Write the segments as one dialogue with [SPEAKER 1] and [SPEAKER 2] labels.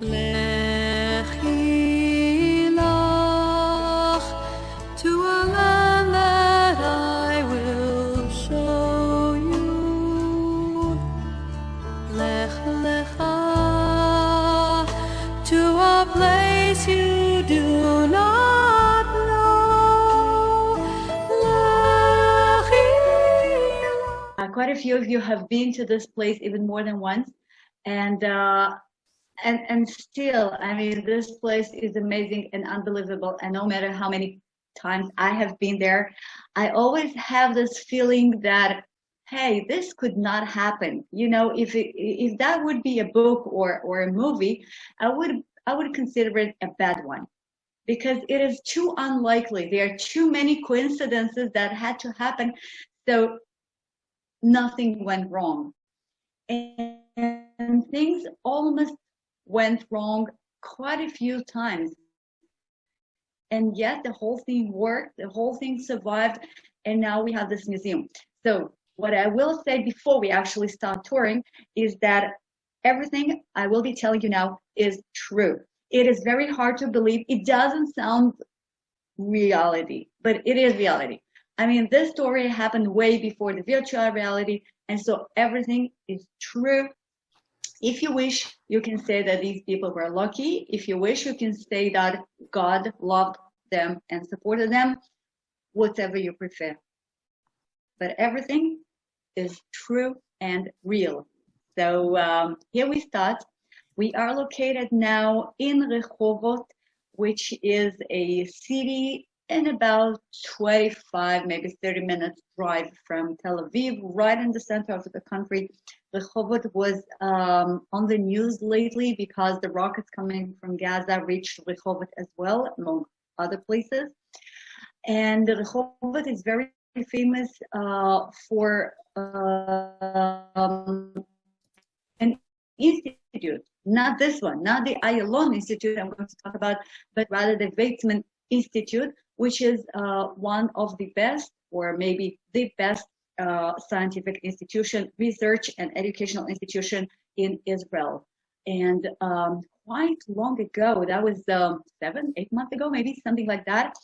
[SPEAKER 1] Lechi lach to a land that I will show you. Lech lecha to a place you do not know. Lechi lach.
[SPEAKER 2] Quite a few of you have been to this place even more than once, and still, I mean, this place is amazing and unbelievable. And no matter how many times I have been there, I always have this feeling that, hey, this could not happen. You know, if that would be a book or a movie, I would consider it a bad one, because it is too unlikely. There are too many coincidences that had to happen, so nothing went wrong. And things almost went wrong quite a few times, and yet the whole thing worked, the whole thing survived, and now we have this museum. So what I will say before we actually start touring is that everything I will be telling you now is true. It is very hard to believe. It doesn't sound reality, but it is reality. I mean, this story happened way before the virtual reality, and so everything is true. If you wish, you can say that these people were lucky. If you wish, you can say that God loved them and supported them, whatever you prefer. But everything is true and real. So here we start. We are located now in Rehovot, which is a city in about 25, maybe 30 minutes drive from Tel Aviv, right in the center of the country. Rehovot was on the news lately because the rockets coming from Gaza reached Rehovot as well, among other places. And Rehovot is very famous for an institute, not this one, not the Ayalon Institute I'm going to talk about, but rather the Weizmann Institute, which is one of the best, or maybe the best, scientific institution, research and educational institution in Israel. And quite long ago, that was 7-8 months ago, maybe something like that,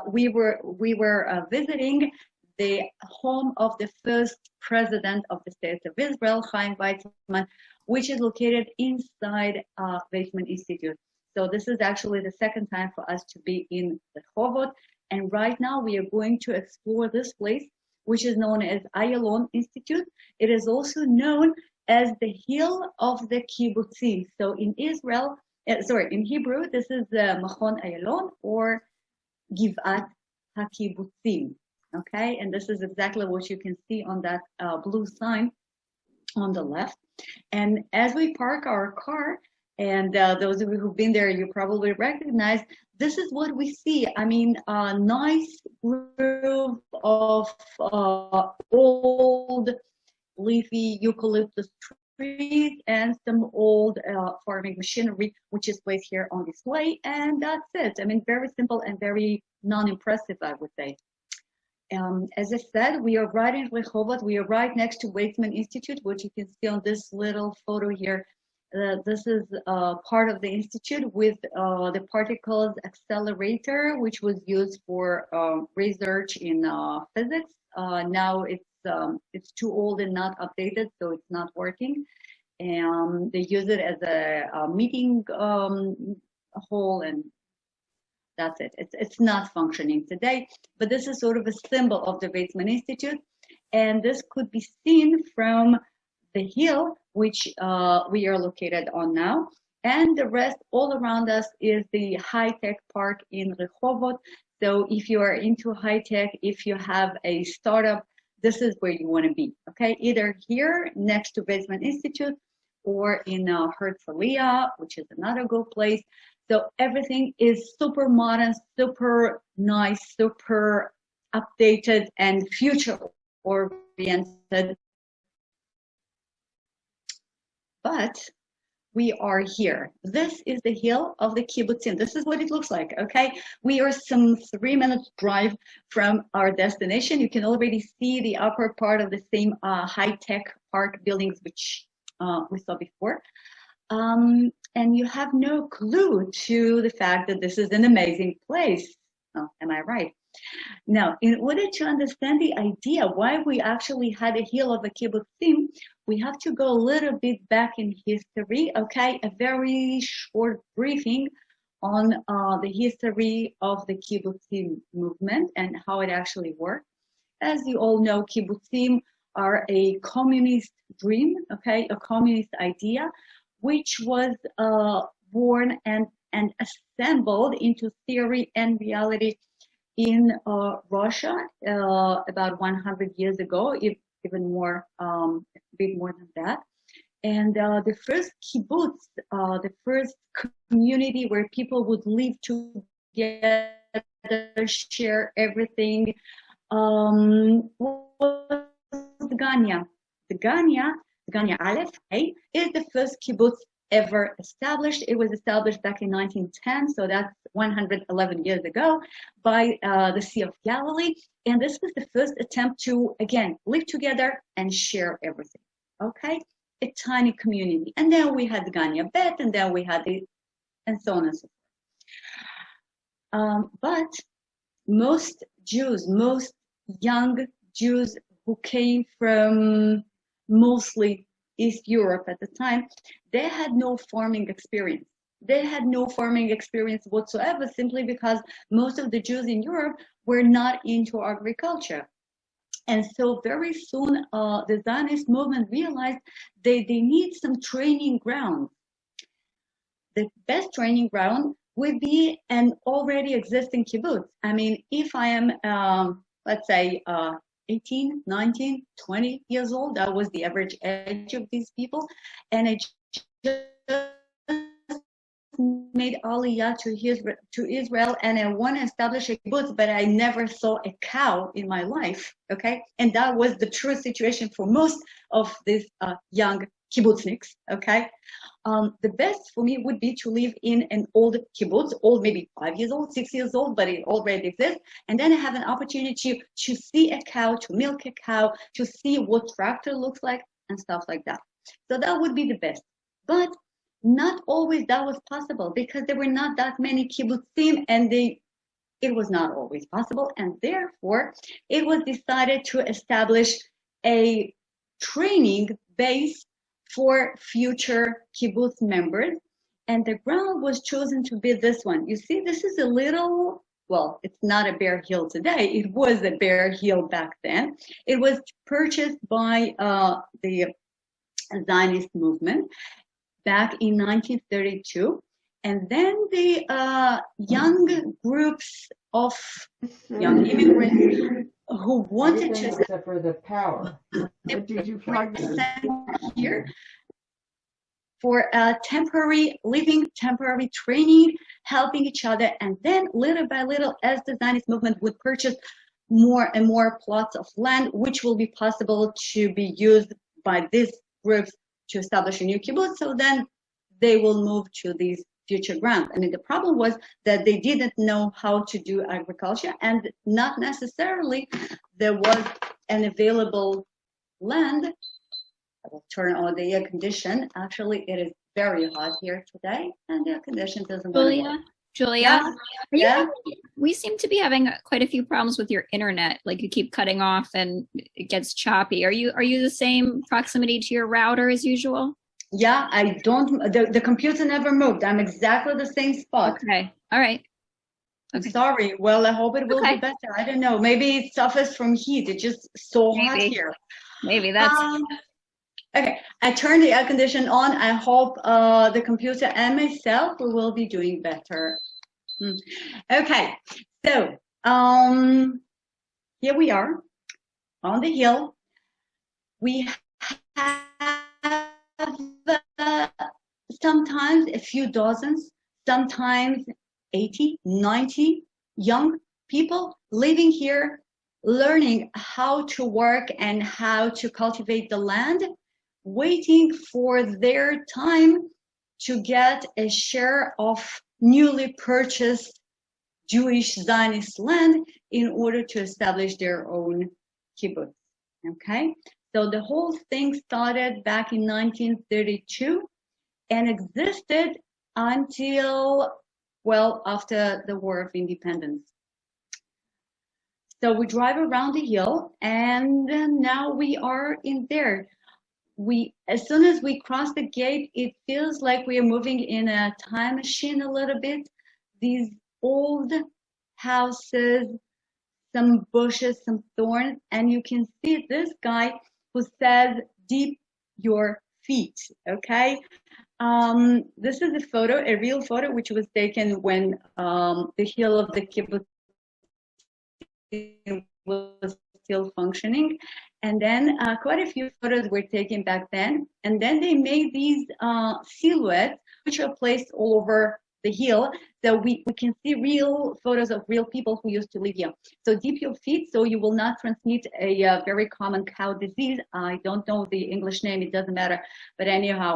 [SPEAKER 2] we were visiting the home of the first president of the state of Israel, Chaim Weizmann, which is located inside Weizmann Institute. So this is actually the second time for us to be in Rehovot, and right now we are going to explore this place, which is known as Ayalon Institute. It is also known as the Hill of the Kibbutzim. So in Israel, in Hebrew, this is Machon Ayalon, or Givat HaKibbutzim. Okay, and this is exactly what you can see on that blue sign on the left. And as we park our car, and those of you who've been there, you probably recognize, this is what we see. I mean, a nice grove of old leafy eucalyptus trees and some old farming machinery, which is placed here on display. And that's it. I mean, very simple and very non-impressive, I would say. As I said, we are right in Rehovot. We are right next to Weizmann Institute, which you can see on this little photo here. This is part of the institute with the particles accelerator, which was used for research in physics. Now it's too old and not updated, so it's not working. And they use it as a meeting hall, and that's it. It's not functioning today, but this is sort of a symbol of the Weizmann Institute, and this could be seen from the hill which we are located on now, and the rest all around us is the high-tech park in Rehovot. So if you are into high-tech, if you have a startup, this is where you want to be, okay? Either here next to Weizmann Institute or in Herzliya, which is another good place. So everything is super modern, super nice, super updated and future oriented. But we are here. This is the hill of the kibbutzim. This is what it looks like, okay? We are some 3 minutes drive from our destination. You can already see the upper part of the same high-tech park buildings which we saw before. and you have no clue to the fact that this is an amazing place. Oh, am I right? Now, in order to understand the idea why we actually had a hill of a kibbutzim, we have to go a little bit back in history, okay? A very short briefing on the history of the kibbutzim movement and how it actually worked. As you all know, kibbutzim are a communist dream, okay? A communist idea, which was born and assembled into theory and reality in Russia about 100 years ago, even more, a bit more than that. And the first kibbutz, the first community where people would live together, share everything, was the Ganya. The Ganya Aleph, is the first kibbutz ever established. It was established back in 1910, so that's 111 years ago, by the Sea of Galilee. And this was the first attempt to, again, live together and share everything, okay? A tiny community. And then we had the Ganya Bet, and then we had and so on and so forth. But most Jews, most young Jews who came from mostly East Europe at the time, they had no farming experience. They had no farming experience whatsoever, simply because most of the Jews in Europe were not into agriculture. And so very soon, the Zionist movement realized they need some training ground. The best training ground would be an already existing kibbutz. I mean, if I am, let's say, 18, 19, 20 years old, that was the average age of these people, and I just made Aliyah to Israel, and I want to establish a kibbutz, but I never saw a cow in my life, okay? And that was the true situation for most of these young kibbutzniks, okay? The best for me would be to live in an old kibbutz, old, maybe 5 years old, 6 years old, but it already exists. And then I have an opportunity to see a cow, to milk a cow, to see what tractor looks like and stuff like that. So that would be the best. But not always that was possible, because there were not that many kibbutzim, and it was not always possible. And therefore, it was decided to establish a training base for future kibbutz members, and the ground was chosen to be this one. You see, this is a little, well, it's not a bare hill today. It was a bare hill back then. It was purchased by the Zionist movement back in 1932, and then the young groups of young immigrants who wanted to,
[SPEAKER 3] except for the power. What did you plug
[SPEAKER 2] here for temporary living, temporary training, helping each other, and then little by little, as the Zionist movement would purchase more and more plots of land, which will be possible to be used by these groups to establish a new kibbutz, so then they will move to these future grounds. I mean, the problem was that they didn't know how to do agriculture, and not necessarily there was an available land. I will turn on the air condition. Actually, it is very hot here today, and the air condition doesn't work.
[SPEAKER 4] Julia,
[SPEAKER 2] Yeah.
[SPEAKER 4] we seem to be having quite a few problems with your internet. Like, you keep cutting off and it gets choppy. Are you the same proximity to your router as usual?
[SPEAKER 2] Yeah, I don't, the computer never moved. I'm exactly the same spot.
[SPEAKER 4] Okay, all right.
[SPEAKER 2] I'm sorry. Well, I hope it will
[SPEAKER 4] Okay.
[SPEAKER 2] be better. I don't know. Maybe it suffers from heat. It's just so hot
[SPEAKER 4] Maybe.
[SPEAKER 2] here.
[SPEAKER 4] Maybe that's
[SPEAKER 2] Okay, I turned the air condition on. I hope the computer and myself will be doing better. Okay, so here we are on the hill. We have sometimes a few dozens, sometimes 80, 90 young people living here, learning how to work and how to cultivate the land, waiting for their time to get a share of newly purchased Jewish Zionist land in order to establish their own kibbutz. Okay, so the whole thing started back in 1932, and existed until, well, after the War of Independence. So we drive around the hill, and now we are in there. As soon as we cross the gate, it feels like we are moving in a time machine a little bit. These old houses, some bushes, some thorns, and you can see this guy who says, "Deep your feet." Okay. This is a photo, a real photo, which was taken when the hill of the kibbutz was still functioning. And then quite a few photos were taken back then. And then they made these silhouettes, which are placed all over the hill. So we can see real photos of real people who used to live here. So deep your feet, so you will not transmit a very common cow disease. I don't know the English name, it doesn't matter. But anyhow,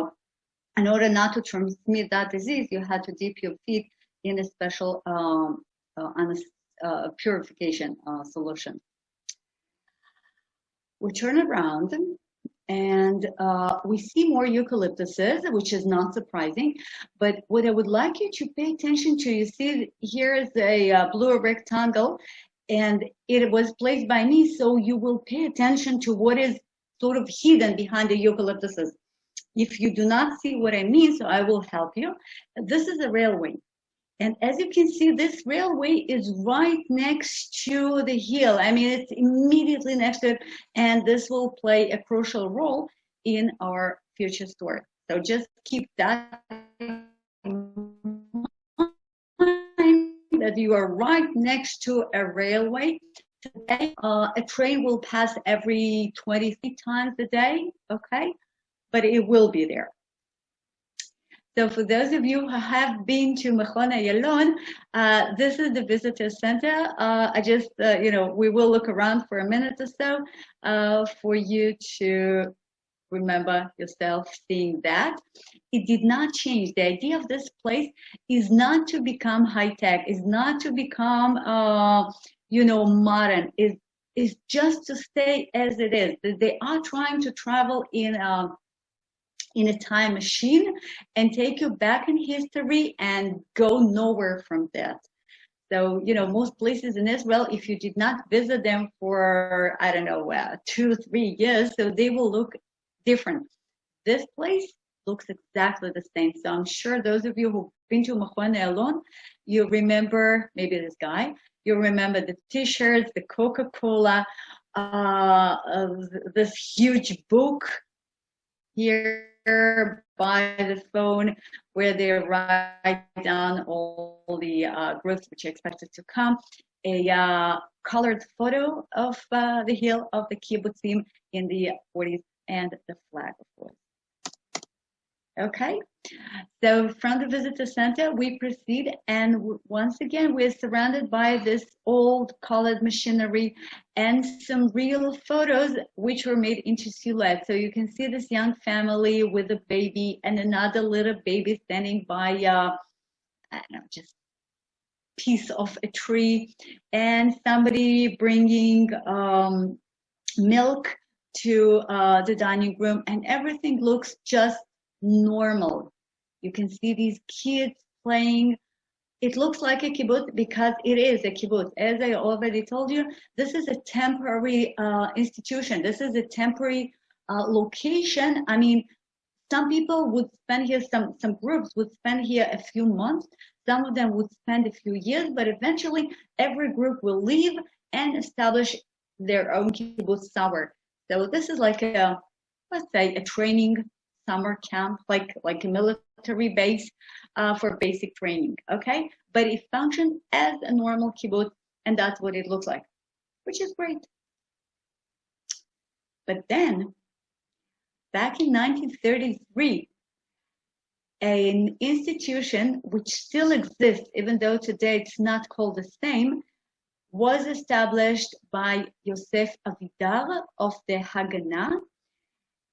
[SPEAKER 2] in order not to transmit that disease, you had to dip your feet in a special purification solution. We turn around and we see more eucalyptuses, which is not surprising. But what I would like you to pay attention to, you see here is a blue rectangle, and it was placed by me, so you will pay attention to what is sort of hidden behind the eucalyptuses. If you do not see what I mean, so I will help you. This is a railway. And as you can see, this railway is right next to the hill. I mean, it's immediately next to it. And this will play a crucial role in our future story. So just keep that in mind, that you are right next to a railway. Today, a train will pass every 23 times a day, okay? But it will be there. So for those of you who have been to Machon Ayalon, this is the visitor center. I just, we will look around for a minute or so for you to remember yourself seeing that. It did not change. The idea of this place is not to become high-tech, is not to become, modern. Is just to stay as it is. They are trying to travel in a time machine and take you back in history and go nowhere from that. So, most places in Israel, if you did not visit them for, 2-3 years, so they will look different. This place looks exactly the same. So I'm sure those of you who've been to Machon Ayalon, you remember maybe this guy, you remember the t-shirts, the Coca-Cola, this huge book here by the phone where they write down all the groups which are expected to come, a colored photo of the hill of the kibbutzim in the 40s, and the flag, of course. Okay, so from the visitor center we proceed, and once again we're surrounded by this old colored machinery and some real photos which were made into silhouettes. So you can see this young family with a baby and another little baby standing by just piece of a tree, and somebody bringing milk to the dining room, and everything looks just normal. You can see these kids playing. It looks like a kibbutz because it is a kibbutz. As I already told you, this is a temporary institution. This is a temporary location. I mean, some people would spend here, some groups would spend here a few months. Some of them would spend a few years, but eventually every group will leave and establish their own kibbutz somewhere. So this is like a, let's say, a training summer camp, like a military base for basic training, okay? But it functions as a normal kibbutz, and that's what it looks like, which is great. But then, back in 1933, an institution which still exists, even though today it's not called the same, was established by Yosef Avidar of the Haganah.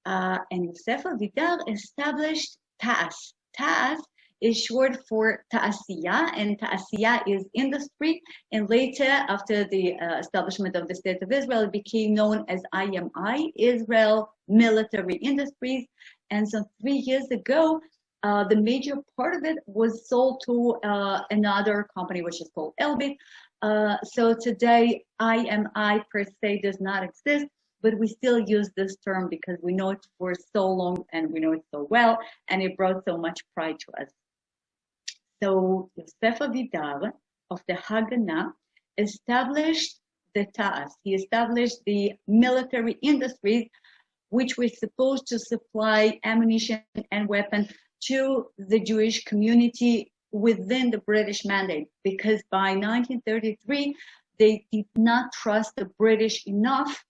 [SPEAKER 2] And Yosef Avidar established TAS. TAS is short for Ta'asiyah, and Ta'asiyah is industry. And later, after the establishment of the State of Israel, it became known as IMI, Israel Military Industries. And so 3 years ago, The major part of it was sold to another company, which is called Elbit. So today, IMI per se does not exist, but we still use this term because we know it for so long and we know it so well, and it brought so much pride to us. So Yosef Avidar of the Haganah established the Ta'as. He established the military industries, which were supposed to supply ammunition and weapons to the Jewish community within the British mandate, because by 1933, they did not trust the British enough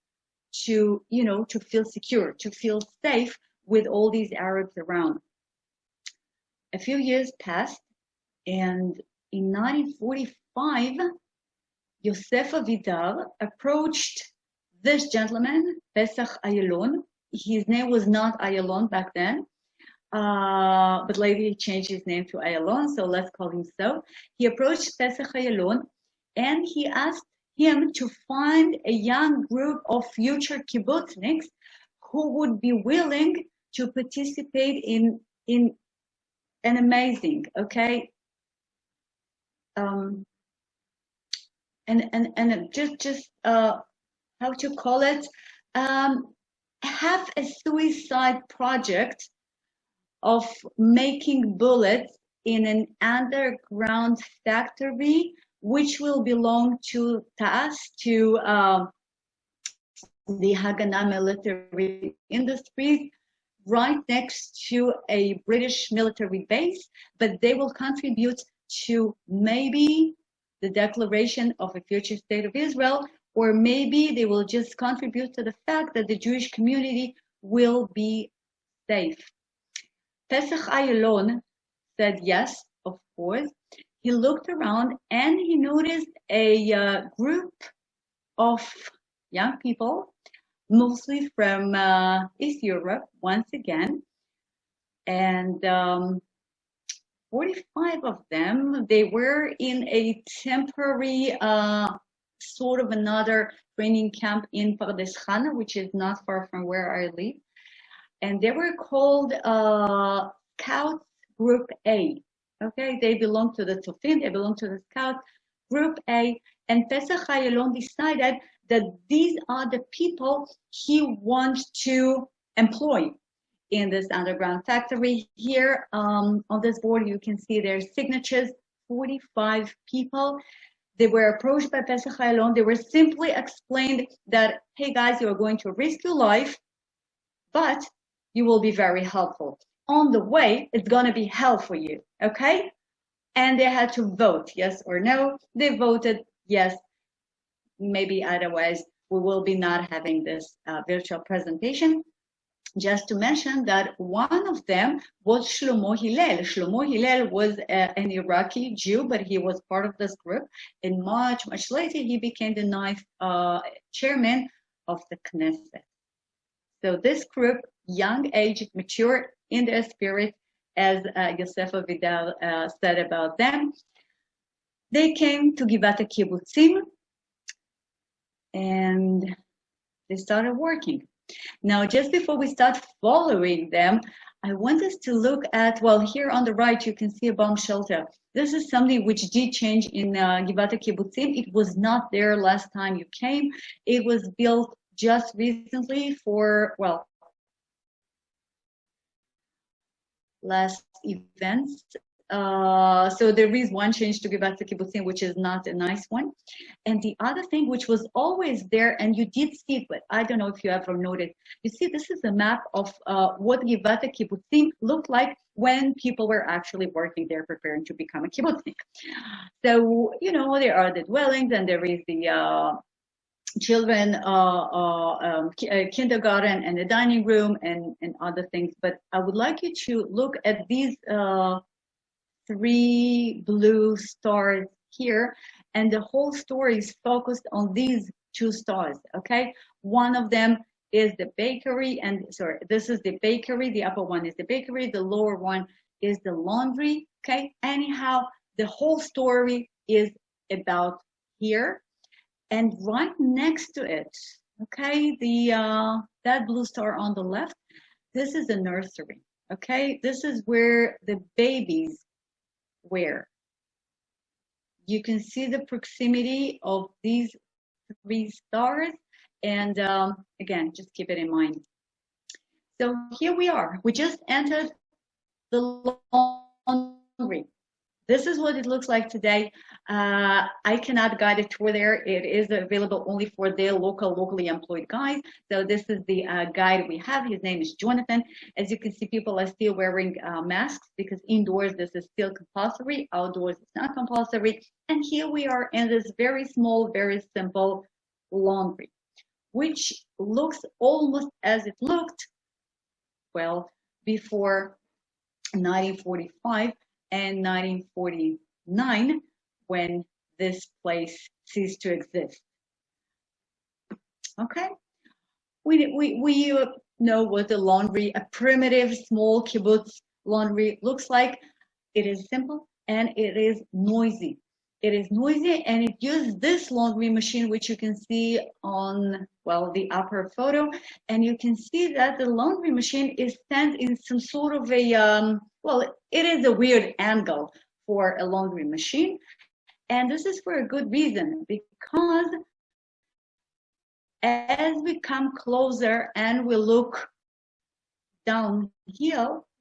[SPEAKER 2] to, to feel secure, to feel safe with all these Arabs around. A few years passed, and in 1945, Yosef Avidar approached this gentleman, Pesach Ayalon. His name was not Ayalon back then, but later he changed his name to Ayalon, so let's call him so. He approached Pesach Ayalon, and he asked him to find a young group of future kibbutzniks who would be willing to participate in an amazing, okay, and just how to call it, have a suicide project of making bullets in an underground factory, which will belong to TAS, to the Haganah military industries, right next to a British military base, but they will contribute to maybe the declaration of a future state of Israel, or maybe they will just contribute to the fact that the Jewish community will be safe. Pesach Ayalon said yes, of course. He looked around and he noticed a group of young people, mostly from East Europe, once again, and 45 of them, they were in a temporary sort of another training camp in Pardes Chana, which is not far from where I live. And they were called Scouts Group A. Okay, they belong to the Tufin, they belong to the Scout Group A. And Pesach Ayalon decided that these are the people he wants to employ in this underground factory. Here on this board, you can see their signatures, 45 people. They were approached by Pesach Ayalon. They were simply explained that, hey guys, you are going to risk your life, but you will be very helpful. On the way, it's going to be hell for you, okay? And they had to vote, yes or no. They voted yes. Maybe otherwise, we will be not having this virtual presentation. Just to mention that one of them was Shlomo Hillel. Shlomo Hillel was an Iraqi Jew, but he was part of this group. And much, much later, he became the ninth chairman of the Knesset. So this group, young age, mature in their spirit, as Yosef Avidar said about them, they came to Givat HaKibbutzim and they started working. Now, just before we start following them, I want us to look at, well, here on the right, you can see a bomb shelter. This is something which did change in Givat HaKibbutzim. It was not there last time you came. It was built just recently for, well, last events. So there is one change to Givat HaKibbutzim, which is not a nice one. And the other thing, which was always there, and you did see it, but I don't know if you ever noticed. You see, this is a map of what Givat HaKibbutzim looked like when people were actually working there, preparing to become a kibbutznik. So, there are the dwellings, and there is the children kindergarten and the dining room and other things. But I would like you to look at these 3 blue stars here, and the whole story is focused on these 2 stars, okay? One of them is the bakery, this is the bakery, the upper one is the bakery, the lower one is the laundry, okay? Anyhow, the whole story is about here, and right next to it, okay, that blue star on the left, this is a nursery. Okay, this is where the babies were. You can see the proximity of these 3 stars, and again, just keep it in mind. So here we are. We just entered the laundry. This is what it looks like today. I cannot guide a tour there. It is available only for the locally employed guys. So this is the guide we have. His name is Jonathan. As you can see, people are still wearing masks because indoors this is still compulsory. Outdoors it's not compulsory. And here we are in this very small, very simple laundry, which looks almost as it looked, well, before 1945 and 1949, when this place ceased to exist. Okay, we know what the laundry, a primitive small kibbutz laundry looks like. It is simple and it is noisy. It is noisy, and it used this laundry machine, which you can see on, well, the upper photo, and you can see that the laundry machine is stands in some sort of a, well, it is a weird angle for a laundry machine, and this is for a good reason, because as we come closer and we look down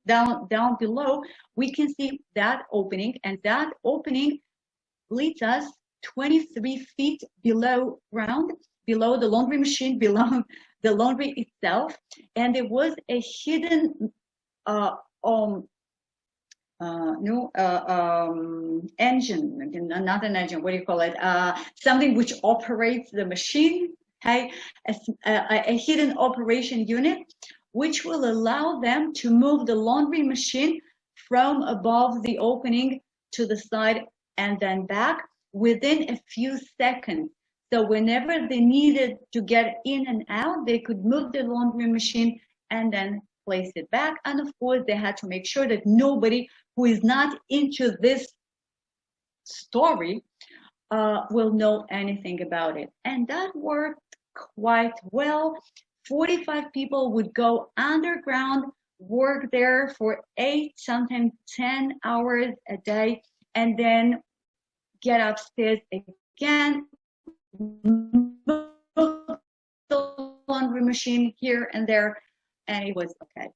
[SPEAKER 2] below, we can see that opening, and that opening leads us 23 feet below ground, below the laundry machine, below the laundry itself. And there was a hidden engine, not an engine, what do you call it? Something which operates the machine, okay? A hidden operation unit, which will allow them to move the laundry machine from above the opening to the side and then back within a few seconds. So whenever they needed to get in and out, they could move the laundry machine and then place it back. And of course, they had to make sure that nobody who is not into this story will know anything about it. And that worked quite well. 45 people would go underground, work there for 8, sometimes 10 hours a day, and then get upstairs again, move the laundry machine here and there, and it was okay.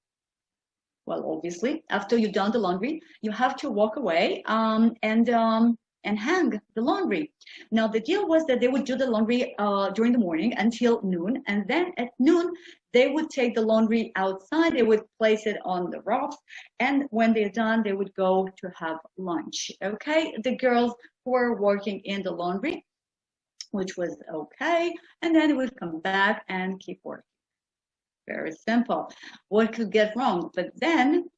[SPEAKER 2] Well, obviously, after you've done the laundry, you have to walk away and hang the laundry. Now, the deal was that they would do the laundry during the morning until noon, and then at noon, they would take the laundry outside, they would place it on the roughs, and when they're done, they would go to have lunch, okay? The girls who were working in the laundry, which was okay, and then they would come back and keep working. Very simple. What could get wrong? But then,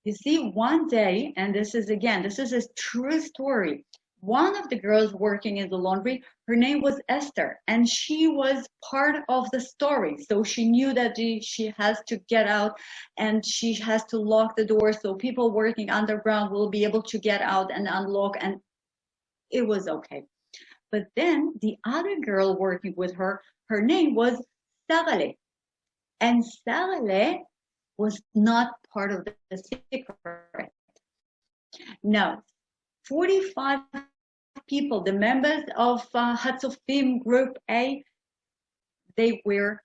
[SPEAKER 2] you see, one day, and this is a true story. One of the girls working in the laundry, her name was Esther, and she was part of the story. So she knew that she has to get out and she has to lock the door so people working underground will be able to get out and unlock, and it was okay. But then the other girl working with her, her name was Sarale. And Sarale was not part of the secret. Now, 45 people, the members of Hatzofim Group A, they were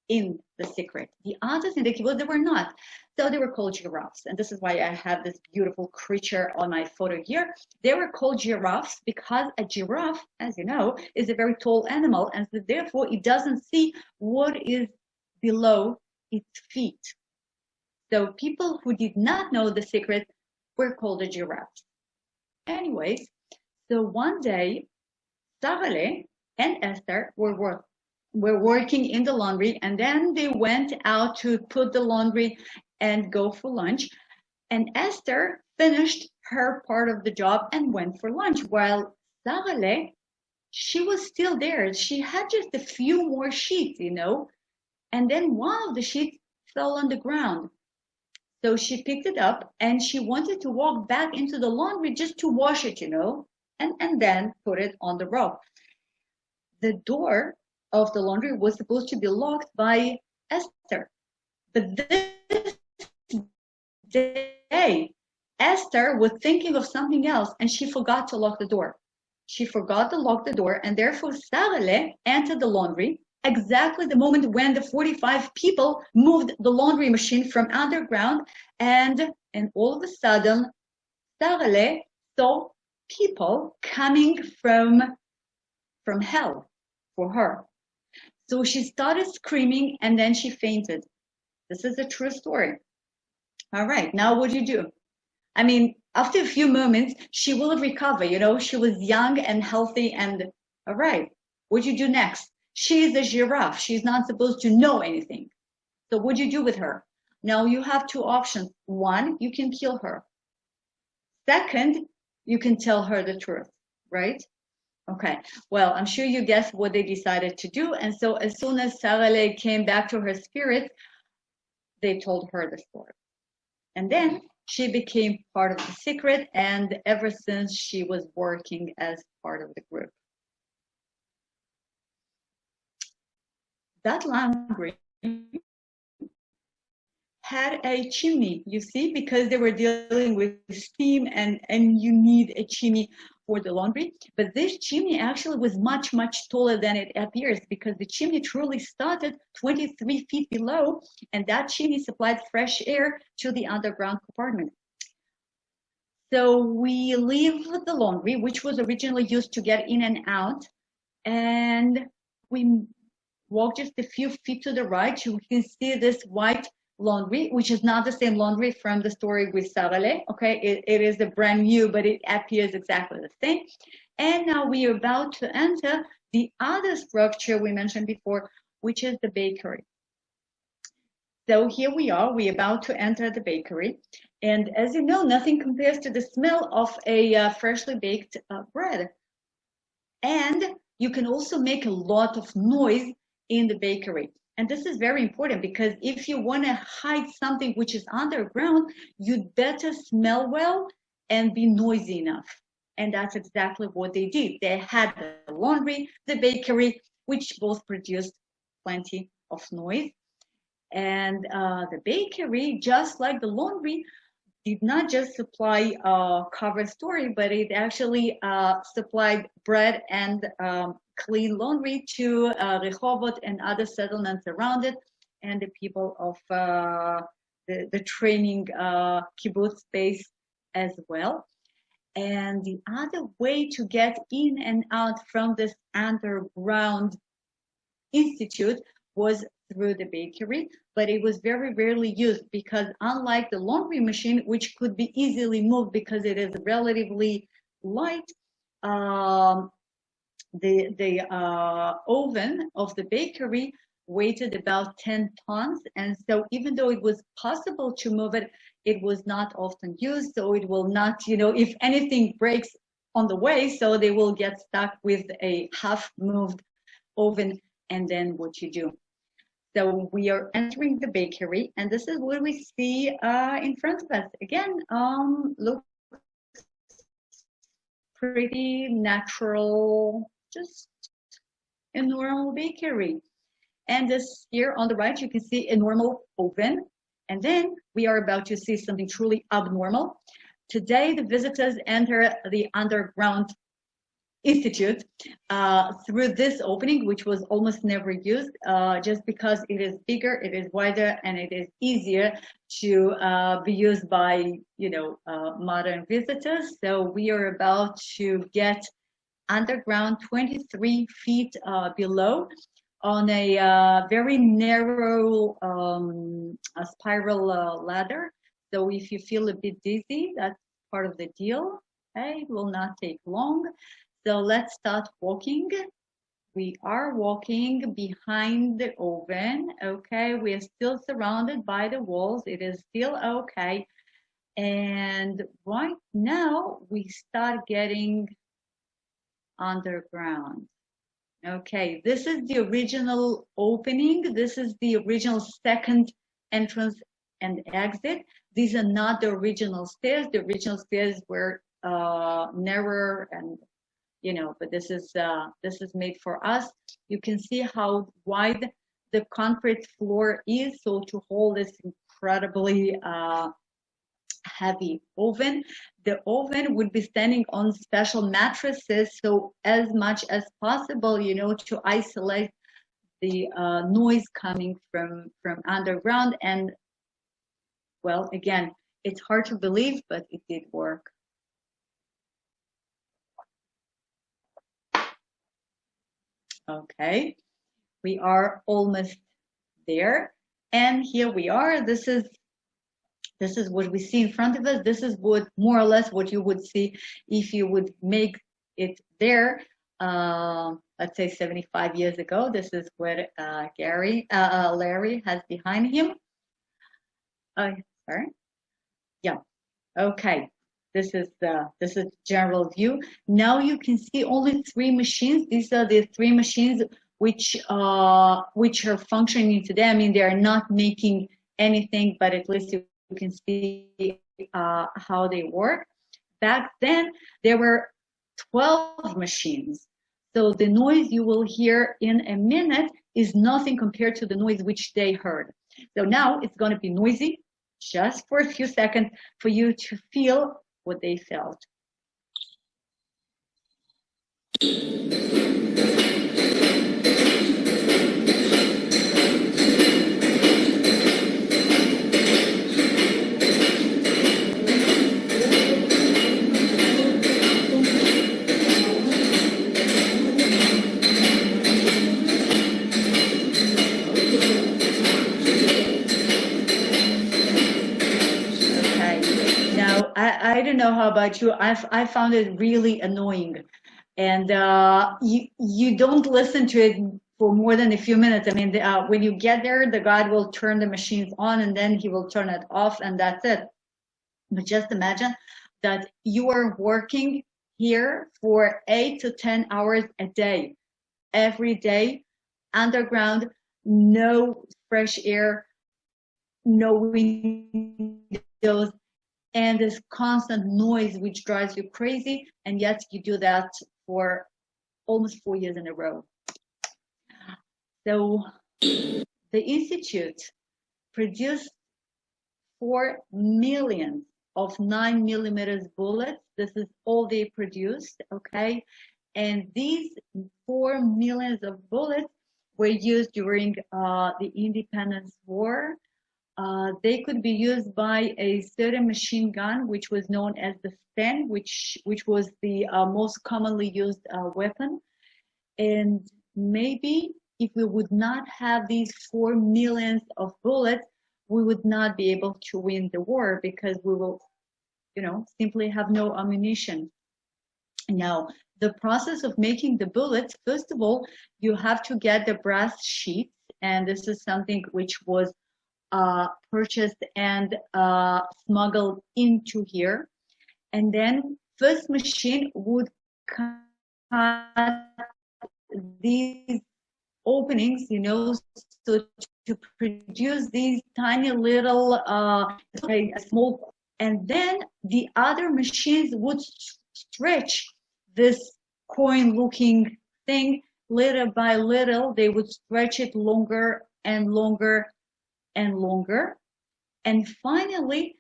[SPEAKER 2] in the secret. The others in the kibbutz, they were not. So they were called giraffes. And this is why I have this beautiful creature on my photo here. They were called giraffes because a giraffe, as you know, is a very tall animal. And so therefore, it doesn't see what is below its feet. So people who did not know the secret were called the giraffes. Anyways, so one day, Sarale and Esther were working in the laundry, and then they went out to put the laundry and go for lunch. And Esther finished her part of the job and went for lunch, while Sarale, she was still there. She had just a few more sheets, you know, and then one of the sheets fell on the ground. So she picked it up and she wanted to walk back into the laundry just to wash it, you know, and then put it on the rope. The door of the laundry was supposed to be locked by Esther. But this day, Esther was thinking of something else and she forgot to lock the door. She forgot to lock the door, and therefore Sarale entered the laundry exactly the moment when the 45 people moved the laundry machine from underground, and all of a sudden Sarale saw people coming from hell for her. So she started screaming and then she fainted. This is a true story. All right, now what do you do? I mean, after a few moments, she will recover. You know, she was young and healthy. And all right, what do you do next? She is a giraffe. She's not supposed to know anything. So what do you do with her? Now you have two options. One, you can kill her. Second, you can tell her the truth, right? Okay, well, I'm sure you guessed what they decided to do. And so as soon as Sarale came back to her spirit, they told her the story. And then she became part of the secret, and ever since she was working as part of the group. That laundry had a chimney, you see, because they were dealing with steam and you need a chimney for the laundry. But this chimney actually was much, much taller than it appears, because the chimney truly started 23 feet below, and that chimney supplied fresh air to the underground compartment. So we leave the laundry, which was originally used to get in and out, and we walk just a few feet to the right. You can see this white laundry, which is not the same laundry from the story with Sarale. Okay, it is a brand new, but it appears exactly the same. And now we are about to enter the other structure we mentioned before, which is the bakery. So here we are, we're about to enter the bakery. And as you know, nothing compares to the smell of a freshly baked bread. And you can also make a lot of noise in the bakery. And this is very important, because if you want to hide something which is underground, you'd better smell well and be noisy enough. And that's exactly what they did. They had the laundry, the bakery, which both produced plenty of noise. And the bakery, just like the laundry, did not just supply cover story, but it actually supplied bread and clean laundry to Rehovot and other settlements around it, and the people of the training kibbutz space as well. And the other way to get in and out from this underground institute was through the bakery, but it was very rarely used, because unlike the laundry machine, which could be easily moved because it is relatively light, the oven of the bakery weighted about 10 tons. And so even though it was possible to move it, it was not often used. So it will not, you know, if anything breaks on the way, so they will get stuck with a half moved oven. And then what you do. So we are entering the bakery, and this is what we see in front of us. Again, looks pretty natural, just a normal bakery. And this here on the right, you can see a normal oven. And then we are about to see something truly abnormal. Today, the visitors enter the underground institute through this opening, which was almost never used, just because it is bigger, it is wider, and it is easier to be used by, you know, modern visitors. So we are about to get underground 23 feet below on a very narrow a spiral ladder. So if you feel a bit dizzy, that's part of the deal. Okay, it will not take long. So let's start walking. We are walking behind the oven. Okay, we are still surrounded by the walls. It is still okay. And right now we start getting underground. Okay, this is the original opening. This is the original second entrance and exit. These are not the original stairs. The original stairs were narrower, and you know, but this is made for us. You can see how wide the concrete floor is, so to hold this incredibly heavy oven. The oven would be standing on special mattresses, so as much as possible, to isolate the noise coming from underground. And well, again, it's hard to believe, but it did work. Okay, we are almost there, and here we are. This is what we see in front of us. This is what more or less what you would see if you would make it there. Let's say 75 years ago. This is what Larry has behind him. Sorry. Yeah. Okay. This is general view. Now you can see only 3 machines. These are the 3 machines which are functioning today. I mean, they are not making anything, but at least you can see how they work. Back then, there were 12 machines. So the noise you will hear in a minute is nothing compared to the noise which they heard. So now it's going to be noisy just for a few seconds for you to feel what they felt. I don't know how about you. I found it really annoying, and you don't listen to it for more than a few minutes. I mean, when you get there, the guy will turn the machines on, and then he will turn it off, and that's it. But just imagine that you are working here for 8 to 10 hours a day, every day, underground, no fresh air, no windows, and this constant noise which drives you crazy, and yet you do that for almost 4 years in a row. So the Institute produced 4 million of 9mm bullets. This is all they produced, okay? And these 4 million of bullets were used during the Independence War. They could be used by a certain machine gun, which was known as the Sten, which was the most commonly used weapon. And maybe if we would not have these 4 million of bullets, we would not be able to win the war, because we will, simply have no ammunition. Now, the process of making the bullets, first of all, you have to get the brass sheets, and this is something which was purchased and smuggled into here. And then first machine would cut these openings, so to produce these tiny little small, and then the other machines would stretch this coin looking thing little by little. They would stretch it longer and longer and longer, and finally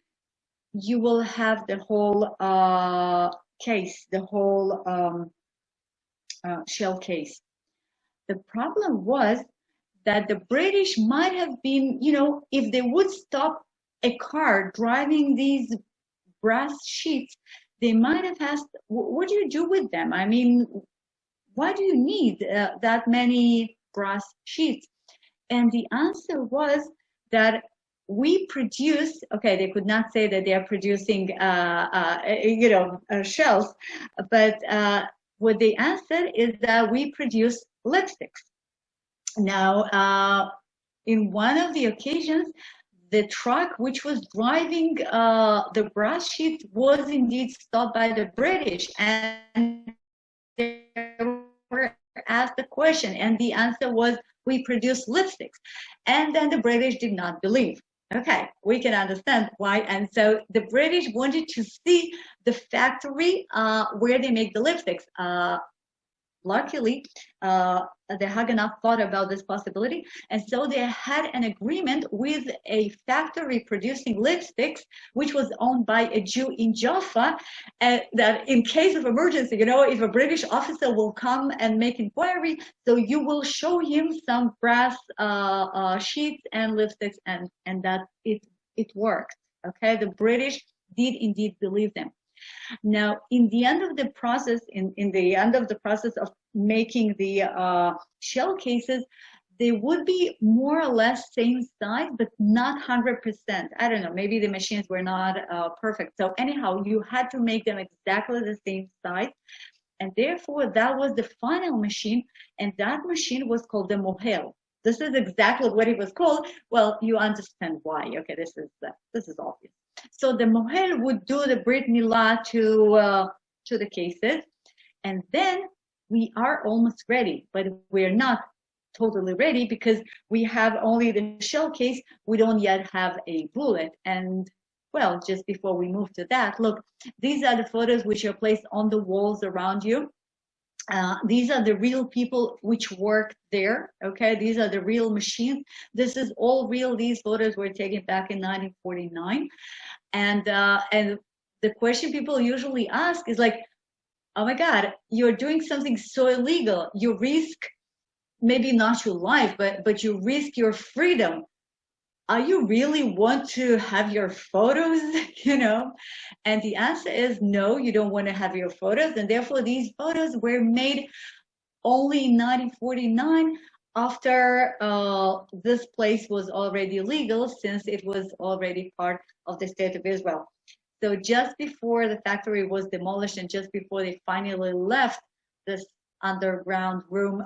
[SPEAKER 2] you will have the whole case, the whole shell case. The problem was that the British might have been, if they would stop a car driving these brass sheets, they might have asked, what do you do with them? I mean, why do you need that many brass sheets? And the answer was that we produce, okay, they could not say that they are producing, shells, but what they answered is that we produce lipsticks. Now, in one of the occasions, the truck which was driving the brass sheet was indeed stopped by the British, and they were asked the question, and the answer was, we produce lipsticks. And then the British did not believe. Okay, we can understand why. And so the British wanted to see the factory where they make the lipsticks. luckily, the Haganah thought about this possibility, and so they had an agreement with a factory producing lipsticks, which was owned by a Jew in Jaffa, that in case of emergency, if a British officer will come and make inquiry, so you will show him some brass sheets and lipsticks, and that it worked. Okay, the British did indeed believe them. Now, in the end of the process, in the end of the process of making the shell cases, they would be more or less same size, but not 100%. I don't know, maybe the machines were not perfect. So anyhow, you had to make them exactly the same size. And therefore, that was the final machine. And that machine was called the mohel. This is exactly what it was called. Well, you understand why. Okay, this is obvious. So the mohel would do the Brit Milah to the cases, and then we are almost ready, but we're not totally ready because we have only the shell case. We don't yet have a bullet. And well, just before we move to that, look, these are the photos which are placed on the walls around you. These are the real people which worked there. Okay, these are the real machines. This is all real. These photos were taken back in 1949, and the question people usually ask is like, oh my God, you're doing something so illegal. You risk maybe not your life, but you risk your freedom. Are you really want to have your photos, And the answer is no, you don't want to have your photos. And therefore, these photos were made only in 1949 after this place was already legal, since it was already part of the state of Israel. So just before the factory was demolished and just before they finally left this underground room,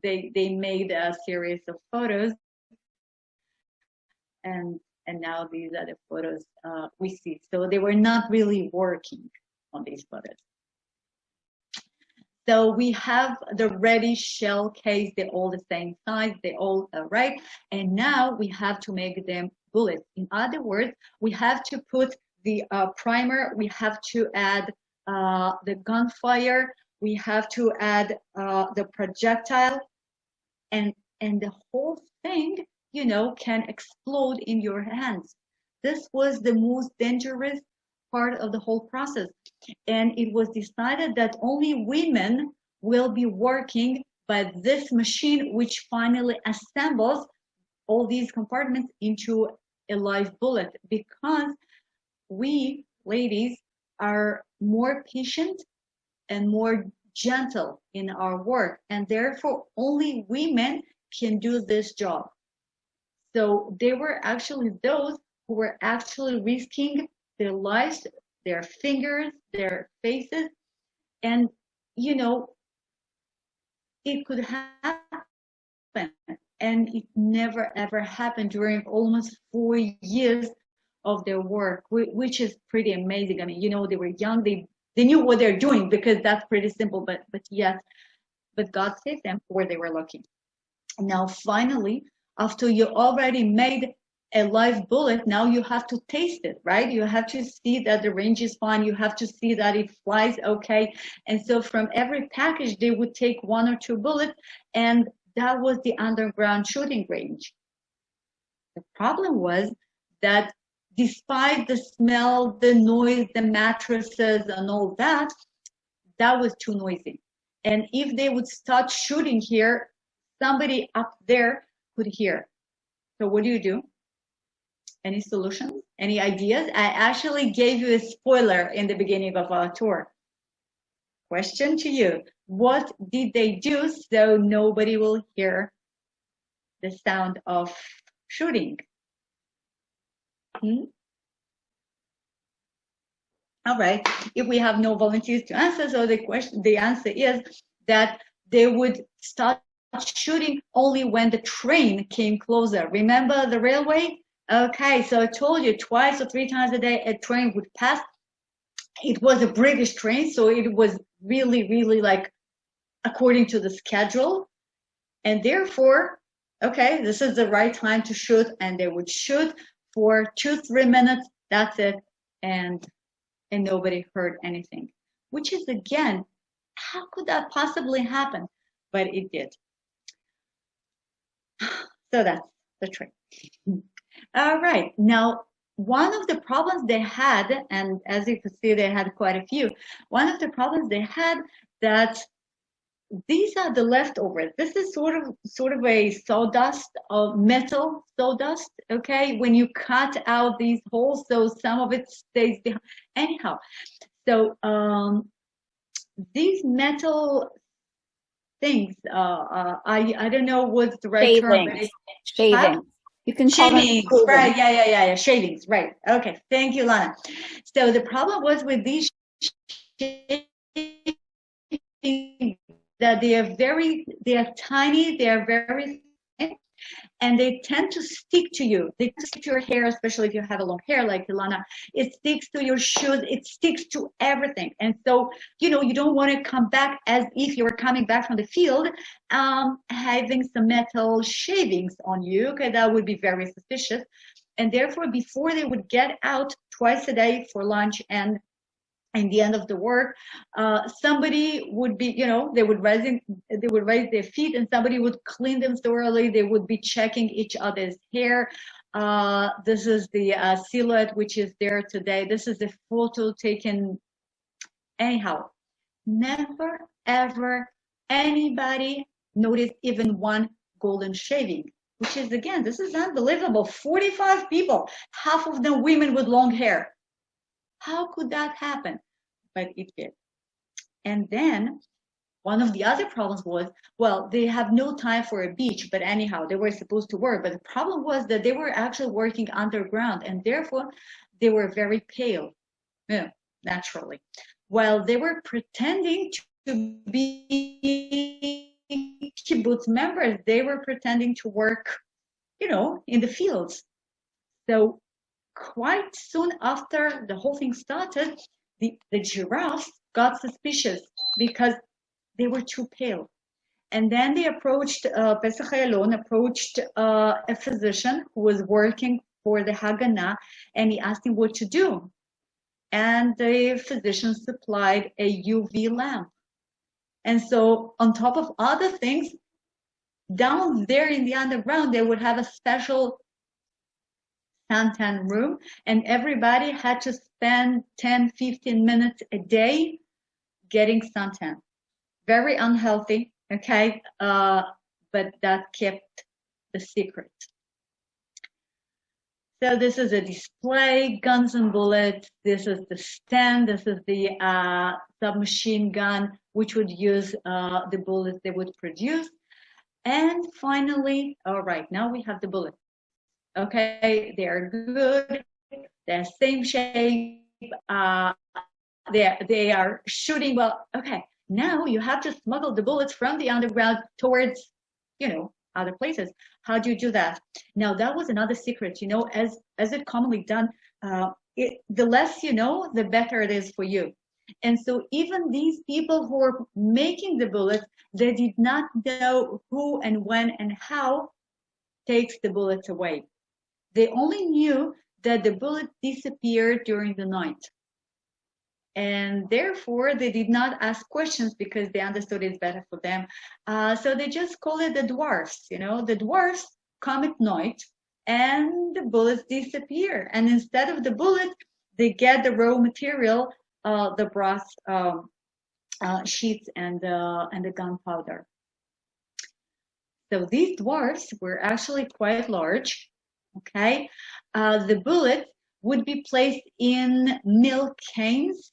[SPEAKER 2] they made a series of photos. And now these are the photos we see. So they were not really working on these photos. So we have the ready shell case. They're all the same size. They all are right. And now we have to make them bullets. In other words, we have to put the primer. We have to add the gunfire. We have to add the projectile. And the whole thing, can explode in your hands. This was the most dangerous part of the whole process. And it was decided that only women will be working by this machine, which finally assembles all these compartments into a live bullet, because we ladies are more patient and more gentle in our work, and therefore only women can do this job. So they were actually those who were actually risking their lives, their fingers, their faces, and it could happen, and it never ever happened during almost 4 years of their work, which is pretty amazing. I mean, they were young, they knew what they're doing, because that's pretty simple, but God saved them where they were looking. Now finally, after you already made a live bullet, now you have to taste it, right? You have to see that the range is fine. You have to see that it flies okay. And so from every package, they would take 1 or 2 bullets, and that was the underground shooting range. The problem was that despite the smell, the noise, the mattresses, and all that, that was too noisy. And if they would start shooting here, somebody up there could hear. So what do? Any solutions? Any ideas? I actually gave you a spoiler in the beginning of our tour. Question to you. What did they do so nobody will hear the sound of shooting? All right. If we have no volunteers to answer, so the answer is that they would start shooting only when the train came closer. Remember the railway? Okay, so I told you 2 or 3 times a day a train would pass. It was a British train, so it was really, really like according to the schedule. And therefore, okay, this is the right time to shoot, and they would shoot for 2-3 minutes. That's it, and nobody heard anything, which is again How could that possibly happen? But it did. So that's the trick. All right. Now, one of the problems they had, and as you can see, they had quite a few. One of the problems they had that these are the leftovers. This is sort of a sawdust, metal sawdust. Okay, when you cut out these holes, so some of it stays behind. Anyhow, so these metal things, I don't know what's the right term. But
[SPEAKER 4] Shavings. You can call them
[SPEAKER 2] shavings, right? Yeah. Shavings, right? Okay, thank you, Lana. So the problem was with these shavings that they are tiny, they are very thin, and they tend to stick to you. They stick to your hair, especially if you have a long hair like Ilana. It sticks to your shoes. It sticks to everything. And so, you don't want to come back as if you were coming back from the field, having some metal shavings on you. Okay, that would be very suspicious. And therefore, before they would get out twice a day for lunch and in the end of the work, somebody would be, they would raise their feet, and somebody would clean them thoroughly. They would be checking each other's hair. This is the silhouette which is there today. This is a photo taken. Anyhow, never ever anybody noticed even one golden shaving, which is, again, this is unbelievable. 45 people, half of them women with long hair. How could that happen? But it did. And then one of the other problems was, well, they have no time for a beach, but anyhow, they were supposed to work. But the problem was that they were actually working underground, and therefore they were very pale, naturally. While they were pretending to be kibbutz members, they were pretending to work, in the fields. So quite soon after the whole thing started, the giraffes got suspicious because they were too pale. And then they approached, Machon Ayalon approached a physician who was working for the Haganah, and he asked him what to do. And the physician supplied a UV lamp. And so on top of other things, down there in the underground, they would have a special suntan room, and everybody had to spend 10-15 minutes a day getting suntan. Very unhealthy, okay, but that kept the secret. So this is a display, guns and bullets. This is the stand. This is the submachine gun, which would use the bullets they would produce. And finally, all right, now we have the bullets. Okay, they are good. They're same shape. They are shooting well. Okay, now you have to smuggle the bullets from the underground towards, other places. How do you do that? Now that was another secret. As it commonly done, the less you know, the better it is for you. And so even these people who were making the bullets, they did not know who and when and how takes the bullets away. They only knew that the bullet disappeared during the night. And therefore, they did not ask questions because they understood it's better for them. So they just call it the dwarfs. The dwarfs come at night and the bullets disappear. And instead of the bullet, they get the raw material, the brass sheets and the gunpowder. So these dwarfs were actually quite large. Okay, the bullets would be placed in milk canes.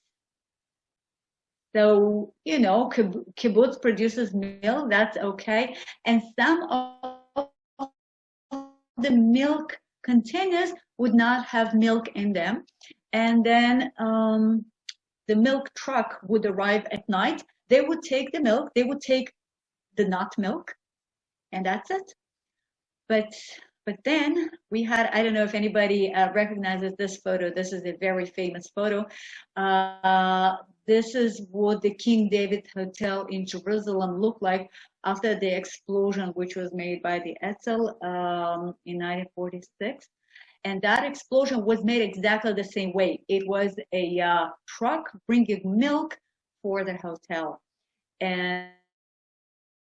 [SPEAKER 2] So, kibbutz produces milk, that's okay. And some of the milk containers would not have milk in them. And then the milk truck would arrive at night. They would take the milk, they would take the nut milk, and that's it. But then we had, I don't know if anybody recognizes this photo. This is a very famous photo. This is what the King David Hotel in Jerusalem looked like after the explosion, which was made by the Etzel in 1946. And that explosion was made exactly the same way. It was a truck bringing milk for the hotel.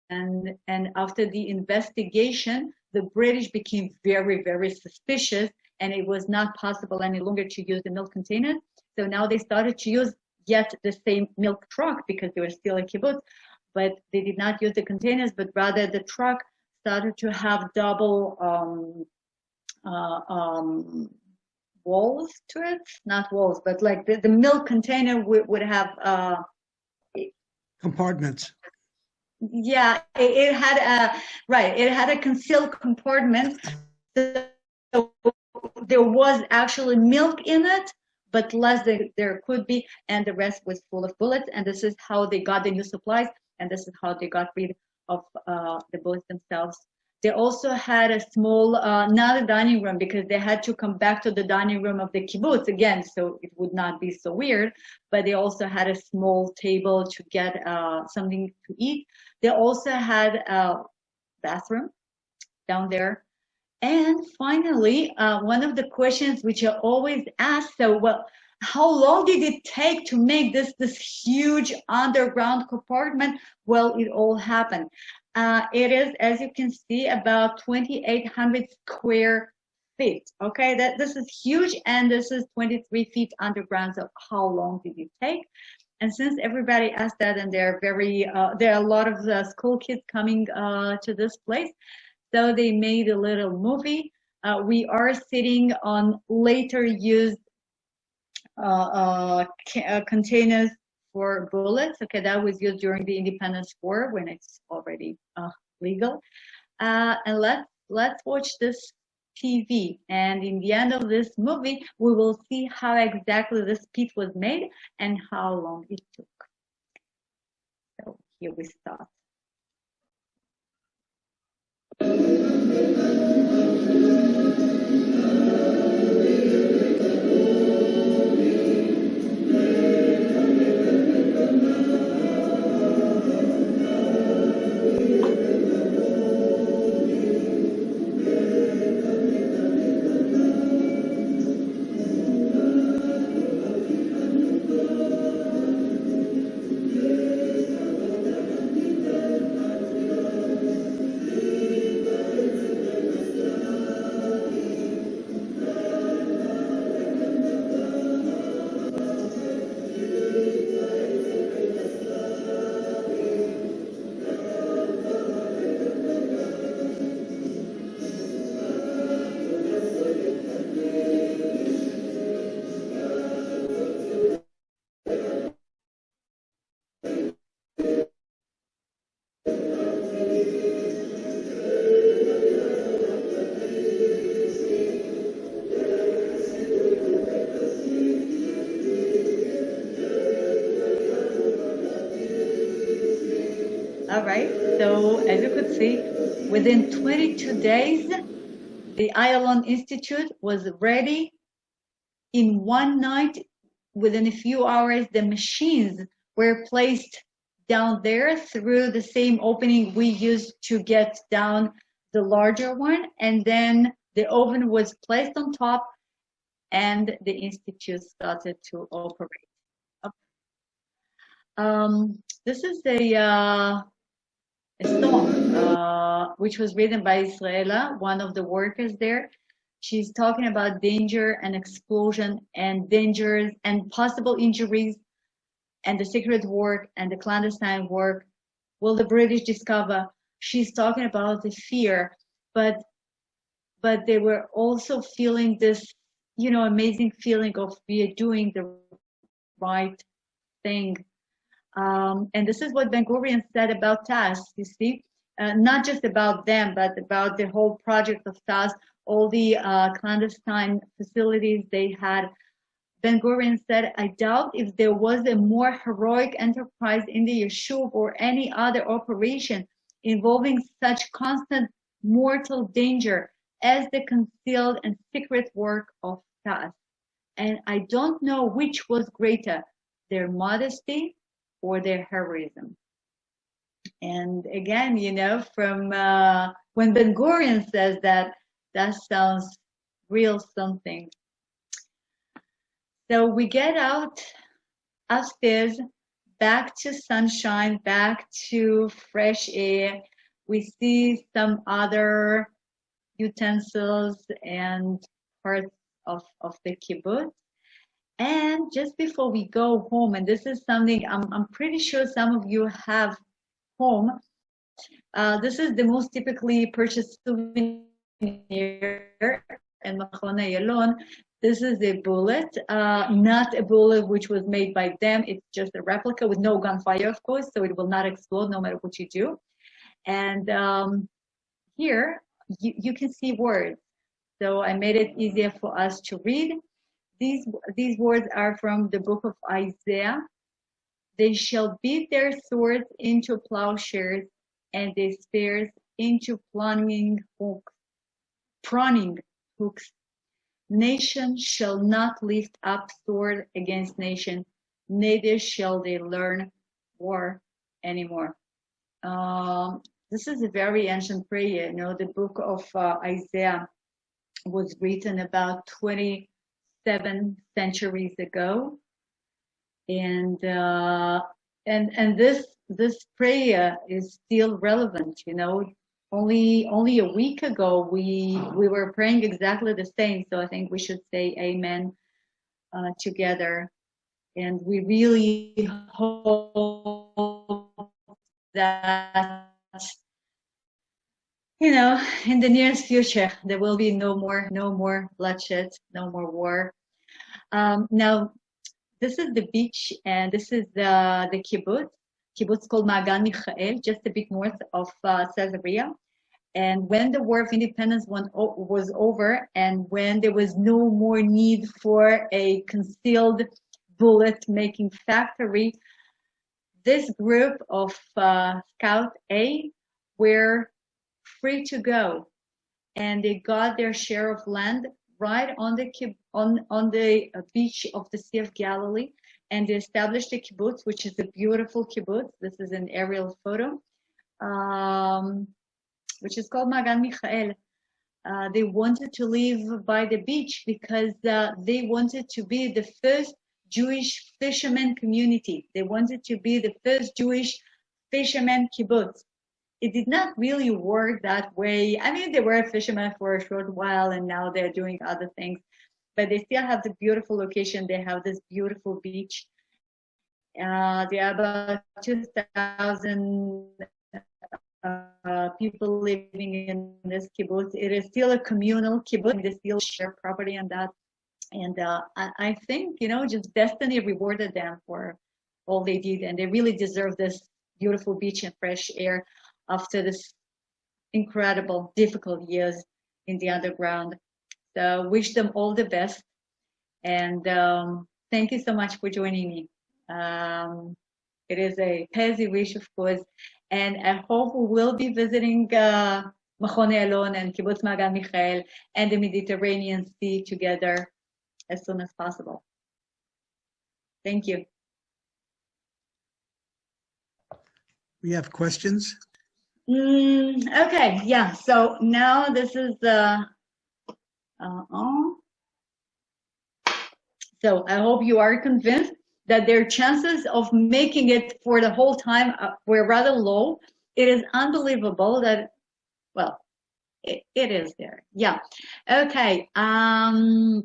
[SPEAKER 2] and after the investigation, the British became very, very suspicious, and it was not possible any longer to use the milk containers. So now they started to use yet the same milk truck because they were still a kibbutz, but they did not use the containers, but rather the truck started to have double walls to it, not walls, but like the milk container would have
[SPEAKER 5] Compartments.
[SPEAKER 2] yeah, it had a right. It had a concealed compartment. So there was actually milk in it, but less than there could be, and the rest was full of bullets. And this is how they got the new supplies, and this is how they got rid of the bullets themselves. They also had a small, not a dining room, because they had to come back to the dining room of the kibbutz again, so it would not be so weird. But they also had a small table to get something to eat. They also had a bathroom down there. And finally, one of the questions which are always asked, so well, how long did it take to make this huge underground compartment? Well, it all happened. It is, as you can see, about 2,800 square feet. Okay, this is huge, and this is 23 feet underground. So how long did it take? And since everybody asked that, and there are a lot of school kids coming to this place, so they made a little movie. We are sitting on later used containers for bullets. Okay, that was used during the Independence War when it's already legal. And let's watch this TV. And in the end of this movie, we will see how exactly this piece was made and how long it took. So here we start. All right, so as you could see, within 22 days, the Ayalon Institute was ready. In one night, within a few hours, the machines were placed down there through the same opening we used to get down the larger one. And then the oven was placed on top and the Institute started to operate. This is a song which was written by Israela, one of the workers there. She's talking about danger and explosion and dangers and possible injuries and the secret work and the clandestine work. Will the British discover? She's talking about the fear, but they were also feeling this, amazing feeling of we are doing the right thing. And this is what Ben Gurion said about TAS, you see, not just about them, but about the whole project of TAS, all the clandestine facilities they had. Ben Gurion said, I doubt if there was a more heroic enterprise in the Yishuv or any other operation involving such constant mortal danger as the concealed and secret work of TAS. And I don't know which was greater, their modesty or their heroism. And again, from when Ben Gurion says that sounds real something. So we get out upstairs. back to sunshine, back to fresh air. We see some other utensils and parts of the kibbutz. And just before we go home, and this is something I'm pretty sure some of you have home, this is the most typically purchased souvenir in Machon Ayalon. This is a bullet, not a bullet which was made by them. It's just a replica with no gunfire, of course, so it will not explode no matter what you do. And here you can see words. So I made it easier for us to read. These words are from the book of Isaiah. They shall beat their swords into plowshares and their spears into pruning hooks. Nation shall not lift up sword against nation, neither shall they learn war anymore. This is a very ancient prayer. You know, the book of Isaiah was written about 27 centuries ago, and this prayer is still relevant. You know, only a week ago we were praying exactly the same. So I think we should say Amen together, and we really hope that, you know, in the nearest future there will be no more bloodshed, no more war. Now, this is the beach, and this is the kibbutz called Magan Michael, just a bit north of Caesarea. And when the War of Independence was over, and when there was no more need for a concealed bullet-making factory, this group of Scout A were free to go, and they got their share of land right on the beach of the Sea of Galilee, and they established a kibbutz, which is a beautiful kibbutz. This is an aerial photo, which is called Magan Michael. They wanted to live by the beach because they wanted to be the first Jewish fisherman community. They wanted to be the first Jewish fisherman kibbutz. It did not really work that way. I mean, they were fishermen for a short while, and now they're doing other things. But they still have the beautiful location. They have this beautiful beach. There are about 2,000 people living in this kibbutz. It is still a communal kibbutz. They still share property on that. And I think, you know, just destiny rewarded them for all they did. And they really deserve this beautiful beach and fresh air after this incredible, difficult years in the underground. So wish them all the best. And thank you so much for joining me. It is a Pezi wish, of course. And I hope we will be visiting Machon Ayalon and Kibbutz Magan Michael and the Mediterranean Sea together as soon as possible. Thank you.
[SPEAKER 5] We have questions.
[SPEAKER 2] Okay, yeah. So now this is so I hope you are convinced that their chances of making it for the whole time were rather low. It is unbelievable that, well, it is there. Yeah. Okay. So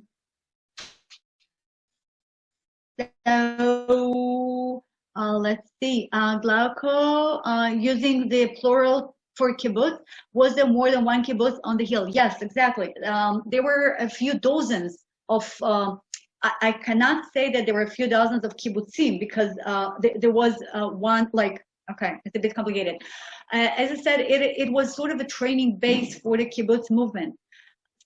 [SPEAKER 2] let's see. Glauco, using the plural for kibbutz, was there more than one kibbutz on the hill? Yes, exactly. There were a few dozens of. I cannot say that there were a few dozens of kibbutzim because there was one, like, okay, it's a bit complicated. As I said, it was sort of a training base for the kibbutz movement.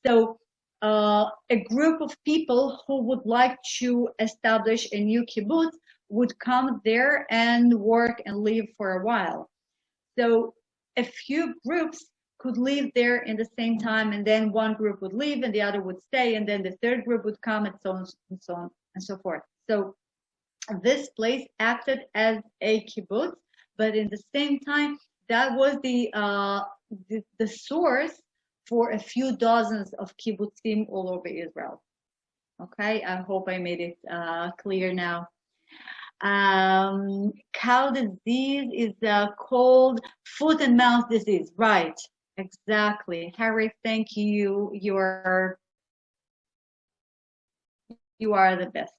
[SPEAKER 2] So a group of people who would like to establish a new kibbutz would come there and work and live for a while. So a few groups could live there in the same time, and then one group would leave and the other would stay, and then the third group would come, and so on and so on and so forth. So this place acted as a kibbutz, but in the same time, that was the source for a few dozens of kibbutzim all over Israel. Okay, I hope I made it clear now. Cow disease is called foot and mouth disease. Right. Exactly. Harry, thank you. You are the best.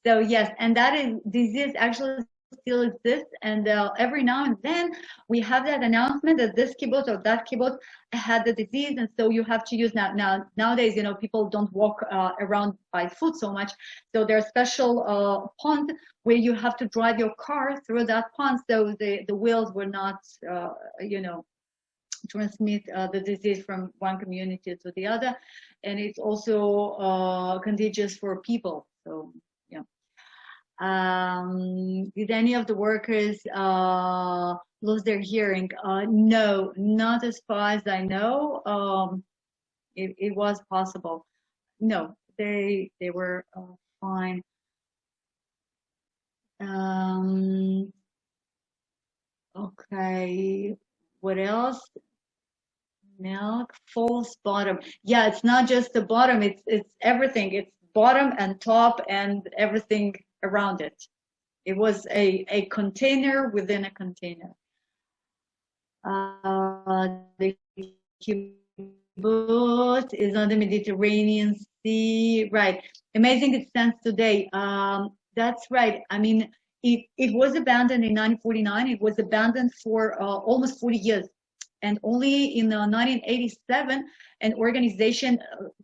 [SPEAKER 2] So yes, and that is disease actually still exists, and every now and then we have that announcement that this kibbutz or that kibbutz had the disease, and so you have to use nowadays. People don't walk around by foot so much, so there's special pond where you have to drive your car through that pond, so the wheels will not transmit the disease from one community to the other, and it's also contagious for people. So yeah. Did any of the workers lose their hearing? No, not as far as I know. It was possible. No, they were fine. Okay, what else? Milk, false bottom. Yeah, it's not just the bottom, it's everything. It's bottom and top and everything around it. It was a container within a container. The kibbutz is on the Mediterranean Sea. Right. Amazing it stands today. That's right. I mean, it was abandoned in 1949. It was abandoned for almost 40 years. And only in 1987, an organization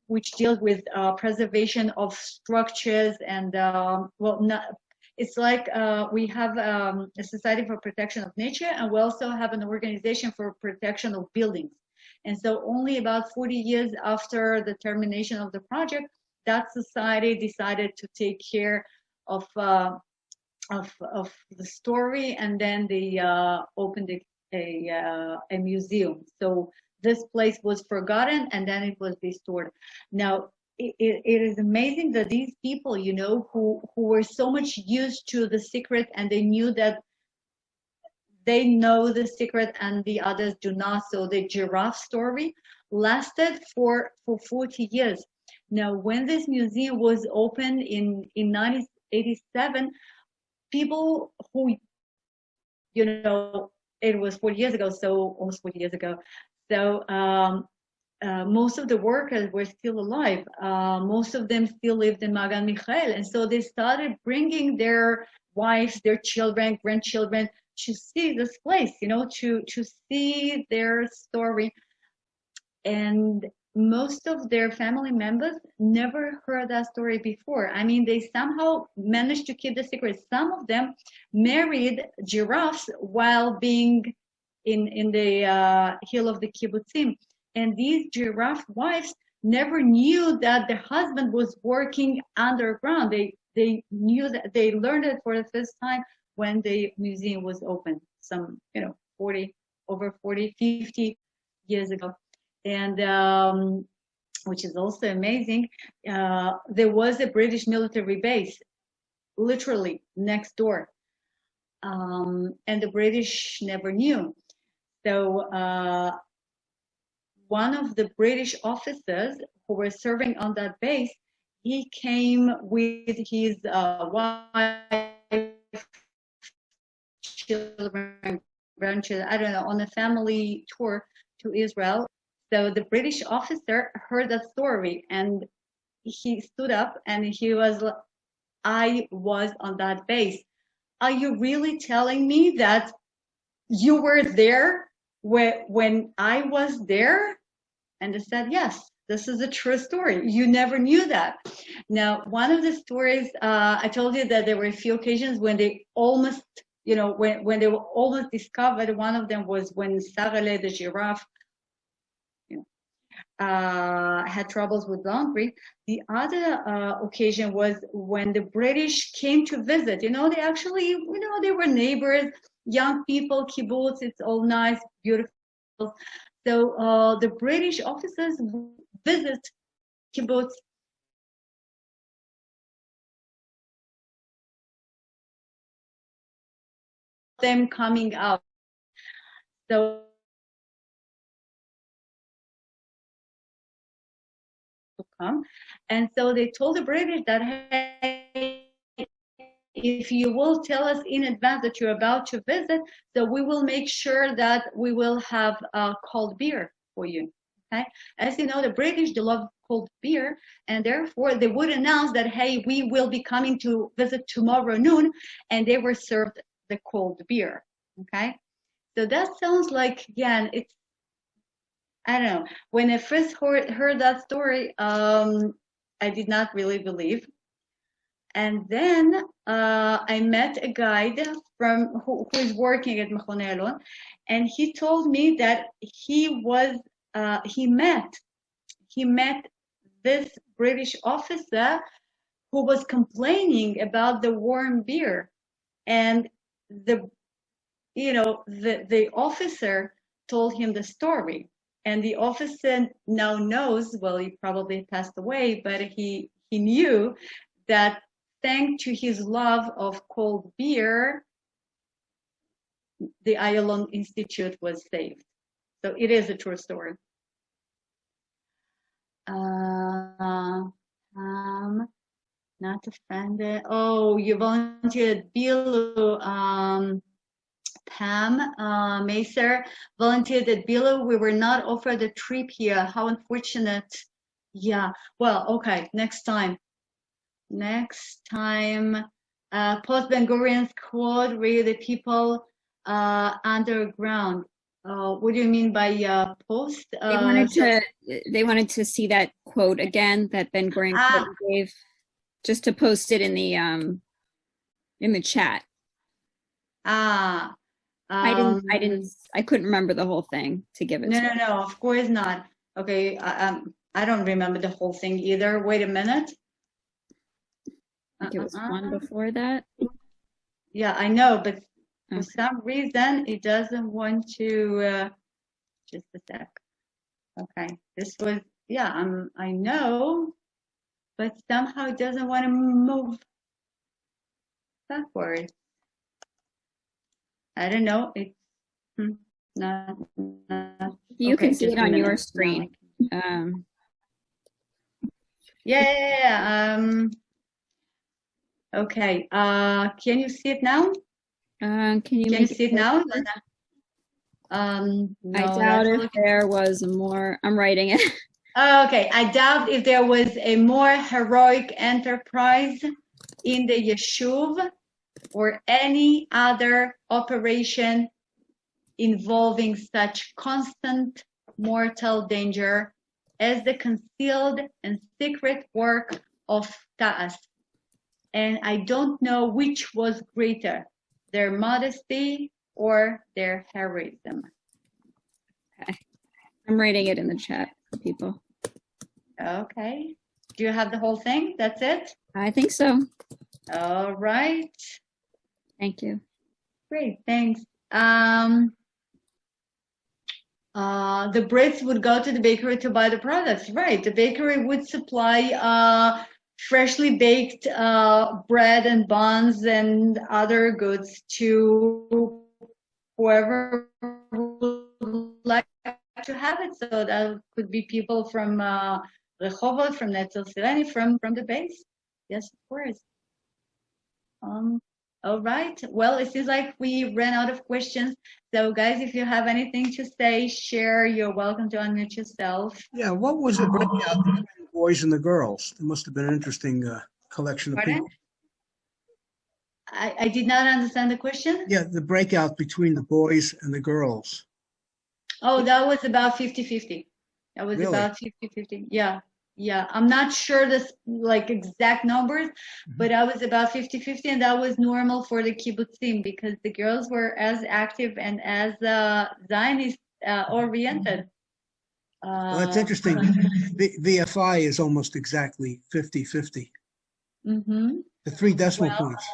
[SPEAKER 2] which deals with preservation of structures and, it's like we have a Society for Protection of Nature, and we also have an organization for protection of buildings. And so only about 40 years after the termination of the project, that society decided to take care of the story, and then they opened a museum. So this place was forgotten, and then it was restored. Now, it is amazing that these people, who were so much used to the secret, and they knew that they know the secret and the others do not. So the giraffe story lasted for 40 years. Now, when this museum was opened in 1987, people who, it was 40 years ago, so almost 40 years ago. So most of the workers were still alive. Most of them still lived in Magan Michael. And so they started bringing their wives, their children, grandchildren to see this place, to see their story. And most of their family members never heard that story before. I mean, they somehow managed to keep the secret. Some of them married giraffes while being in the hill of the kibbutzim. And these giraffe wives never knew that the husband was working underground. They knew that, they learned it for the first time when the museum was opened, some, 50 years ago. And which is also amazing, there was a British military base literally next door, and the British never knew. So one of the British officers who were serving on that base, he came with his wife, children, grandchildren, I don't know, on a family tour to Israel. So the British officer heard that story, and he stood up and he was like, I was on that base. Are you really telling me that you were there when I was there? And they said, yes, this is a true story. You never knew that. Now, one of the stories, I told you that there were a few occasions when they almost, when they were almost discovered. One of them was when Sarale, the giraffe, had troubles with laundry. The other occasion was when the British came to visit. They actually, they were neighbors, young people, kibbutz, it's all nice, beautiful. So the British officers visit kibbutz. Them coming out. So come, and so they told the British that, hey, if you will tell us in advance that you're about to visit, so we will make sure that we will have cold beer for you. Okay. As you know, the British, they love cold beer, and therefore they would announce that, hey, we will be coming to visit tomorrow noon, and they were served the cold beer. Okay. So that sounds like, again, it's, I don't know. When I first heard that story, I did not really believe. And then I met a guide from who is working at Machon Ayalon, and he told me that he met this British officer who was complaining about the warm beer, and the officer told him the story, and the officer now knows, well, he probably passed away, but he knew that thanks to his love of cold beer, the Ayalon Institute was saved. So it is a true story. Not offended. Oh, you volunteered at Bilu. Pam Macer volunteered at Bilu. We were not offered a trip here. How unfortunate. Yeah. Well, okay. Next time. Post Ben Gurion squad, where the people underground. What do you mean by post?
[SPEAKER 4] They wanted to see that quote again that Ben Gurion gave, just to post it in the chat. I couldn't remember the whole thing to give it.
[SPEAKER 2] No, of course not. Okay, I don't remember the whole thing either. Wait a minute.
[SPEAKER 4] I think it was one before that.
[SPEAKER 2] Yeah, I know, but for some reason it doesn't want to. Just a sec. Okay, this was, yeah, I know, but somehow it doesn't want to move backwards. I don't know. It's not.
[SPEAKER 4] You can see it on your screen.
[SPEAKER 2] Okay. Can you see it now?
[SPEAKER 4] Can you
[SPEAKER 2] see it now?
[SPEAKER 4] No, I doubt if there was more. I'm writing it.
[SPEAKER 2] Okay. I doubt if there was a more heroic enterprise in the Yeshuv or any other operation involving such constant mortal danger as the concealed and secret work of Ta'as. And I don't know which was greater, their modesty or their heroism.
[SPEAKER 4] Okay. I'm writing it in the chat for people.
[SPEAKER 2] Okay. Do you have the whole thing? That's it?
[SPEAKER 4] I think so.
[SPEAKER 2] All right.
[SPEAKER 4] Thank you.
[SPEAKER 2] Great, thanks. The Brits would go to the bakery to buy the products, right? The bakery would supply freshly baked bread and buns and other goods to whoever would like to have it. So that could be people from Rehovot, from Netzel Sireni, from the base. Yes, of course. All right. Well, it seems like we ran out of questions. So, guys, if you have anything to say, share, you're welcome to unmute yourself.
[SPEAKER 5] Yeah, what was the breakout between the boys and the girls? It must have been an interesting collection of
[SPEAKER 2] Pardon?
[SPEAKER 5] people.
[SPEAKER 2] I did not understand the question.
[SPEAKER 5] Yeah, the breakout between the boys and the girls.
[SPEAKER 2] Oh, that was about 50-50. That was
[SPEAKER 5] Really?
[SPEAKER 2] about 50-50. Yeah. I'm not sure this exact numbers, but I was about 50-50, and that was normal for the kibbutzim because the girls were as active and as Zionist oriented.
[SPEAKER 5] Well, that's interesting. VFI is almost exactly 50-50.
[SPEAKER 2] Mm-hmm.
[SPEAKER 5] The 3 decimal points.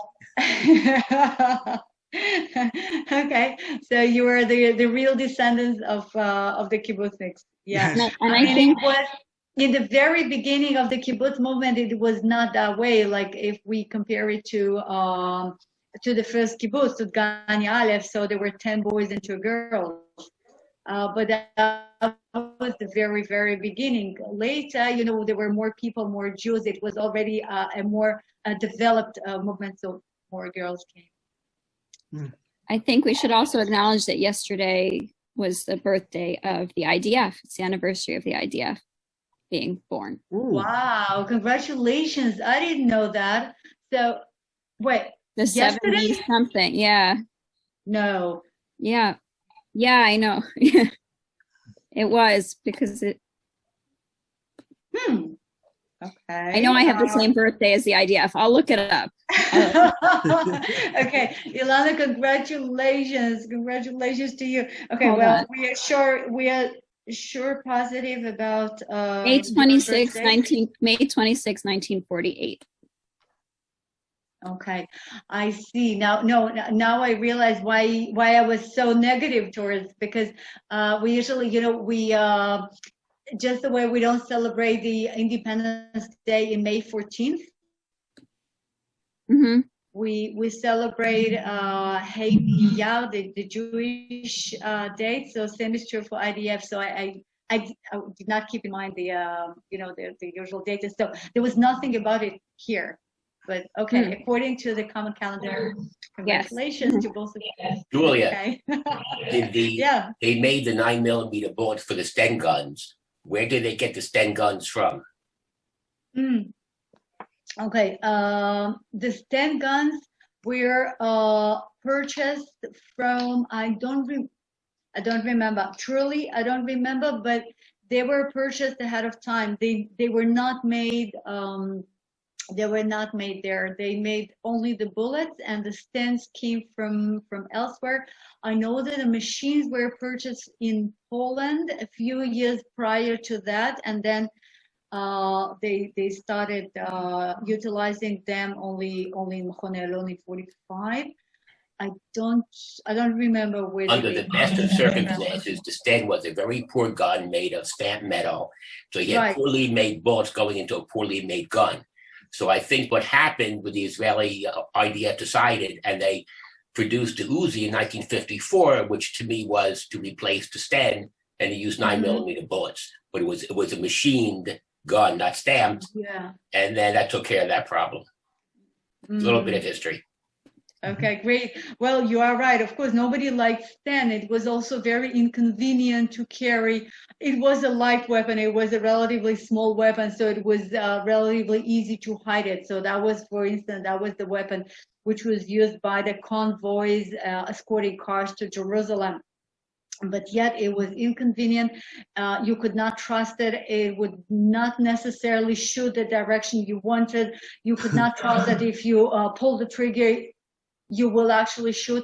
[SPEAKER 2] Okay, so you were the real descendants of the kibbutzniks. Yeah,
[SPEAKER 5] Yes.
[SPEAKER 4] And I think
[SPEAKER 2] it was in the very beginning of the kibbutz movement. It was not that way. Like if we compare it to the first kibbutz, to Gani Aleph, so there were 10 boys and 2 girls. But that was the very, very beginning. Later, there were more people, more Jews. It was already a more developed movement. So more girls came.
[SPEAKER 4] I think we should also acknowledge that yesterday was the birthday of the IDF. It's the anniversary of the IDF being born.
[SPEAKER 5] Ooh.
[SPEAKER 2] Wow, congratulations. I didn't know that. So, wait,
[SPEAKER 4] The
[SPEAKER 2] yesterday?
[SPEAKER 4] 70 something. Yeah.
[SPEAKER 2] No.
[SPEAKER 4] Yeah. Yeah, I know. It was because it.
[SPEAKER 2] Okay.
[SPEAKER 4] I know I have the same birthday as the IDF. I'll look it up.
[SPEAKER 2] Okay, Ilana, congratulations. Congratulations to you. Okay,
[SPEAKER 4] Hold
[SPEAKER 2] well,
[SPEAKER 4] on.
[SPEAKER 2] we are sure positive about
[SPEAKER 4] May
[SPEAKER 2] your
[SPEAKER 4] 26,
[SPEAKER 2] birthday.
[SPEAKER 4] May 26, 1948.
[SPEAKER 2] Okay, I see. Now I realize why I was so negative towards, because we usually, we just the way we don't celebrate the Independence Day in May 14th.
[SPEAKER 4] Mm-hmm.
[SPEAKER 2] We celebrate Hey Yah, the Jewish date. So same is true for IDF. So I did not keep in mind the the usual date. And so there was nothing about it here. But okay, according to the common calendar, congratulations to both of you.
[SPEAKER 6] Julia,
[SPEAKER 2] Okay.
[SPEAKER 6] they made the 9mm bullets for the Sten guns. Where did they get the Sten guns from?
[SPEAKER 2] Okay, the Sten guns were purchased from, I don't remember. Truly, I don't remember, but they were purchased ahead of time. They were not made. They were not made there. They made only the bullets, and the Stens came from elsewhere. I know that the machines were purchased in Poland a few years prior to that, and then they started utilizing them only in Machon Ayalon in 45. I don't remember where.
[SPEAKER 6] Under the best of circumstances, the Sten was a very poor gun made of stamped metal. So you had poorly made bullets going into a poorly made gun. So I think what happened with the Israeli IDF decided, and they produced the Uzi in 1954, which to me was to replace the Sten, and they used 9mm bullets. But it was a machined gun, not stamped.
[SPEAKER 2] Yeah.
[SPEAKER 6] And then that took care of that problem. A little bit of history.
[SPEAKER 2] Okay, great. Well, you are right. Of course, nobody liked Sten. It was also very inconvenient to carry. It was a light weapon. It was a relatively small weapon, so it was relatively easy to hide it. So that was, for instance, that was the weapon which was used by the convoys escorting cars to Jerusalem. But yet it was inconvenient. You could not trust it. It would not necessarily shoot the direction you wanted. You could not trust that if you pull the trigger, you will actually shoot.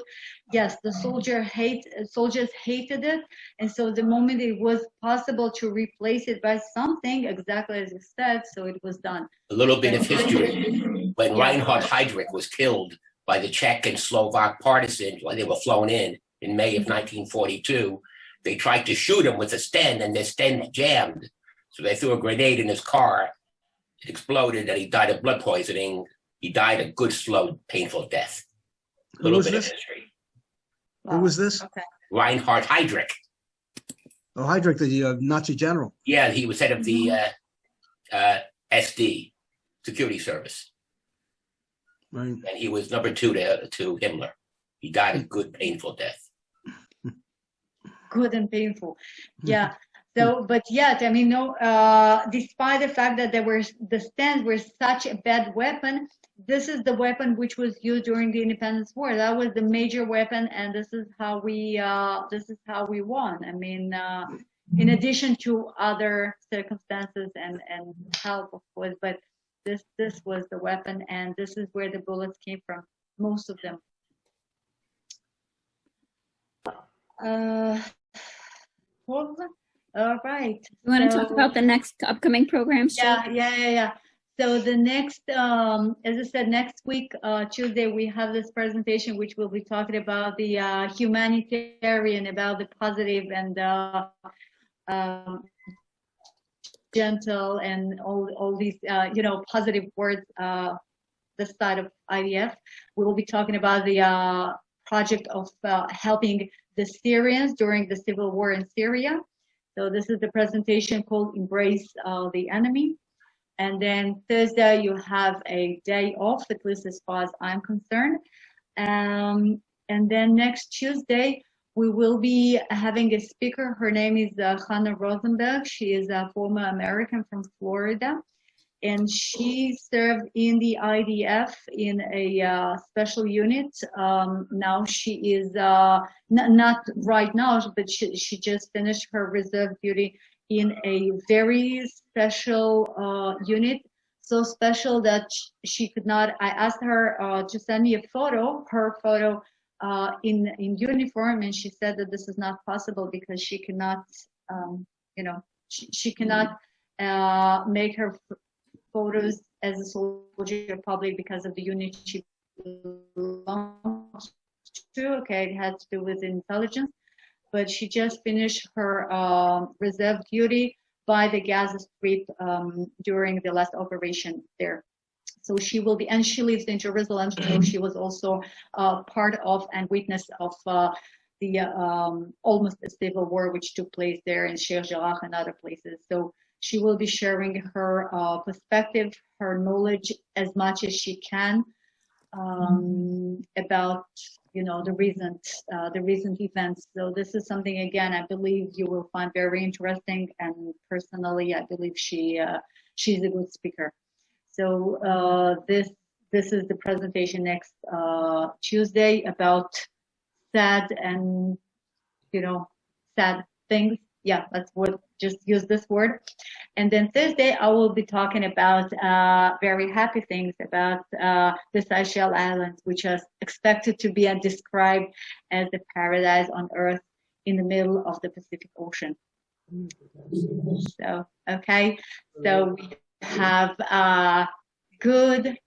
[SPEAKER 2] Yes, the soldiers hated it, and so the moment it was possible to replace it by something exactly as you said, so it was done.
[SPEAKER 6] A little bit of history. When Reinhard Heydrich was killed by the Czech and Slovak partisans when they were flown in May of 1942, they tried to shoot him with a Sten, and the Sten jammed. So they threw a grenade in his car. It exploded, and he died of blood poisoning. He died a good, slow, painful death. A little bit of history.
[SPEAKER 5] Who was this?
[SPEAKER 2] Okay.
[SPEAKER 6] Reinhard Heydrich.
[SPEAKER 5] Oh, Heydrich, the Nazi general.
[SPEAKER 6] Yeah, he was head of the SD, security service.
[SPEAKER 5] Right.
[SPEAKER 6] And he was number 2 to Himmler. He died a good, painful death.
[SPEAKER 2] Good and painful. Yeah. So, but yet, I mean, no, despite the fact that the Stens were such a bad weapon, this is the weapon which was used during the Independence War. That was the major weapon, and this is how we won. I mean, in addition to other circumstances and help, of course, but this was the weapon, and this is where the bullets came from, most of them. All right.
[SPEAKER 4] You want to talk about the next upcoming programs?
[SPEAKER 2] Yeah. So the next, as I said, next week, Tuesday, we have this presentation, which will be talking about the humanitarian, about the positive and gentle and all these, positive words, the side of IDF. We will be talking about the project of helping the Syrians during the civil war in Syria. So this is the presentation called Embrace the Enemy. And then Thursday, you have a day off, at least as far as I'm concerned. And then next Tuesday, we will be having a speaker. Her name is Hannah Rosenberg. She is a former American from Florida. And she served in the IDF in a special unit. Now she is, not right now, but she just finished her reserve duty in a very special unit. So special that she could not, I asked her to send me a photo, her photo in uniform, and she said that this is not possible because she cannot, she cannot make her photos as a soldier public because of the unit she belongs to. Okay, it had to do with intelligence, but she just finished her reserve duty by the Gaza Strip during the last operation there. So she will be, and she lives in Jerusalem, so she was also part of and witness of the almost a civil war which took place there in Sheikh Jarrah and other places. So she will be sharing her perspective, her knowledge as much as she can about, the recent events. So this is something, again, I believe you will find very interesting. And personally, I believe she's a good speaker. So this is the presentation next Tuesday about sad and sad things. Yeah, that's what, just use this word. And then Thursday, I will be talking about very happy things about the Seychelles Islands, which are expected to be described as the paradise on earth in the middle of the Pacific Ocean. So, okay. So we have good,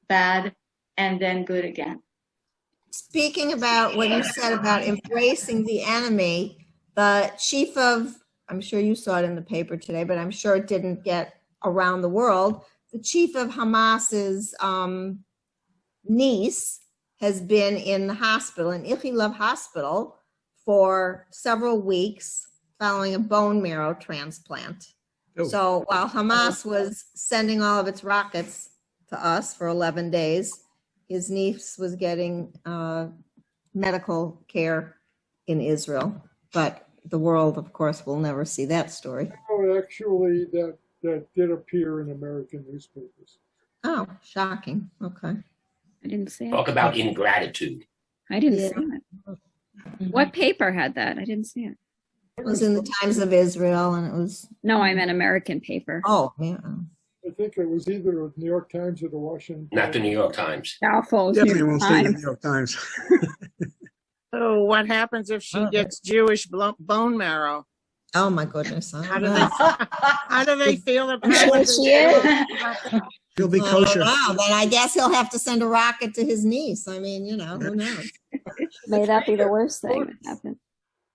[SPEAKER 2] bad, and then good again.
[SPEAKER 7] Speaking about what you said about embracing the enemy, the chief of, I'm sure you saw it in the paper today, but I'm sure it didn't get around the world. The chief of Hamas's niece has been in the hospital, in Ichilov Hospital, for several weeks following a bone marrow transplant. Oh. So while Hamas was sending all of its rockets to us for 11 days, his niece was getting medical care in Israel. But the world, of course, will never see that story.
[SPEAKER 8] Oh, actually, that did appear in American newspapers.
[SPEAKER 7] Oh, shocking. Okay.
[SPEAKER 4] I didn't see it.
[SPEAKER 6] Talk about ingratitude.
[SPEAKER 4] I didn't see it. What paper had that? I didn't see it.
[SPEAKER 7] It was in the Times of Israel, and it was...
[SPEAKER 4] No, I meant American paper.
[SPEAKER 7] Oh, yeah.
[SPEAKER 8] I think it was either the New York Times or the Washington Post.
[SPEAKER 6] Not the New York Times.
[SPEAKER 4] Doubtful.
[SPEAKER 5] Definitely won't see the New York Times.
[SPEAKER 9] So what happens if she gets Jewish bone marrow?
[SPEAKER 7] Oh my goodness!
[SPEAKER 9] How do they feel about
[SPEAKER 7] it?
[SPEAKER 5] He'll be kosher.
[SPEAKER 7] Wow, then I guess he'll have to send a rocket to his niece. I mean, who knows?
[SPEAKER 4] May that be the worst thing that happened.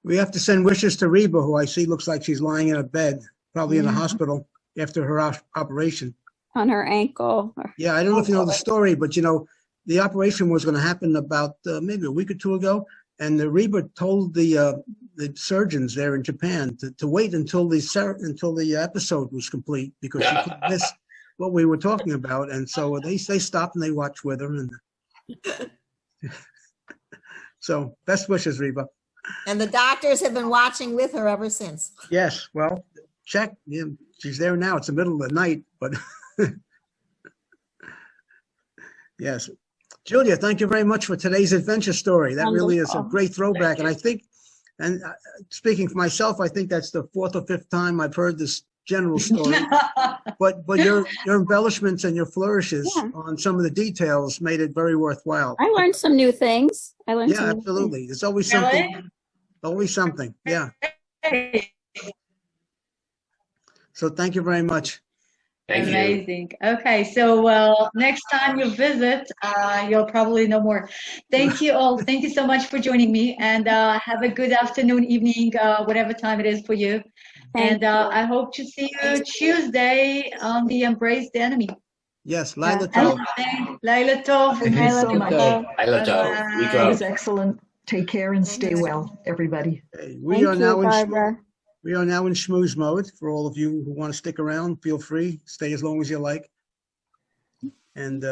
[SPEAKER 5] We have to send wishes to Reba, who I see looks like she's lying in a bed, probably in a hospital after her operation.
[SPEAKER 4] On her ankle.
[SPEAKER 5] Yeah, I don't know if you know the story, but the operation was going to happen about maybe a week or two ago. And the Reba told the surgeons there in Japan to wait until the episode was complete because she couldn't miss what we were talking about. And so they stopped and they watched with her. And so best wishes, Reba.
[SPEAKER 7] And the doctors have been watching with her ever since.
[SPEAKER 5] Yes, well, check. Yeah, she's there now. It's the middle of the night, but yes. Julia, thank you very much for today's adventure story. That really is a great throwback. And I think, and speaking for myself, I think that's the 4th or 5th time I've heard this general story. but your embellishments and your flourishes on some of the details made it very worthwhile.
[SPEAKER 4] I learned some new things.
[SPEAKER 5] Absolutely. There's always something. Really? Always something. Yeah. So thank you very much.
[SPEAKER 6] Thank
[SPEAKER 2] Amazing. You. Okay, so next time you visit, you'll probably know more. Thank you all. Thank you so much for joining me, and have a good afternoon, evening, whatever time it is for you. And I hope to see you Tuesday on the Embrace the Enemy.
[SPEAKER 5] Yes, Laila Tov.
[SPEAKER 2] Laila Tov.
[SPEAKER 3] Thank you so much.
[SPEAKER 6] Laila Tov.
[SPEAKER 3] It was excellent. Take care and stay well, everybody.
[SPEAKER 5] We are now We are now in schmooze mode. For all of you who want to stick around, feel free. Stay as long as you like. And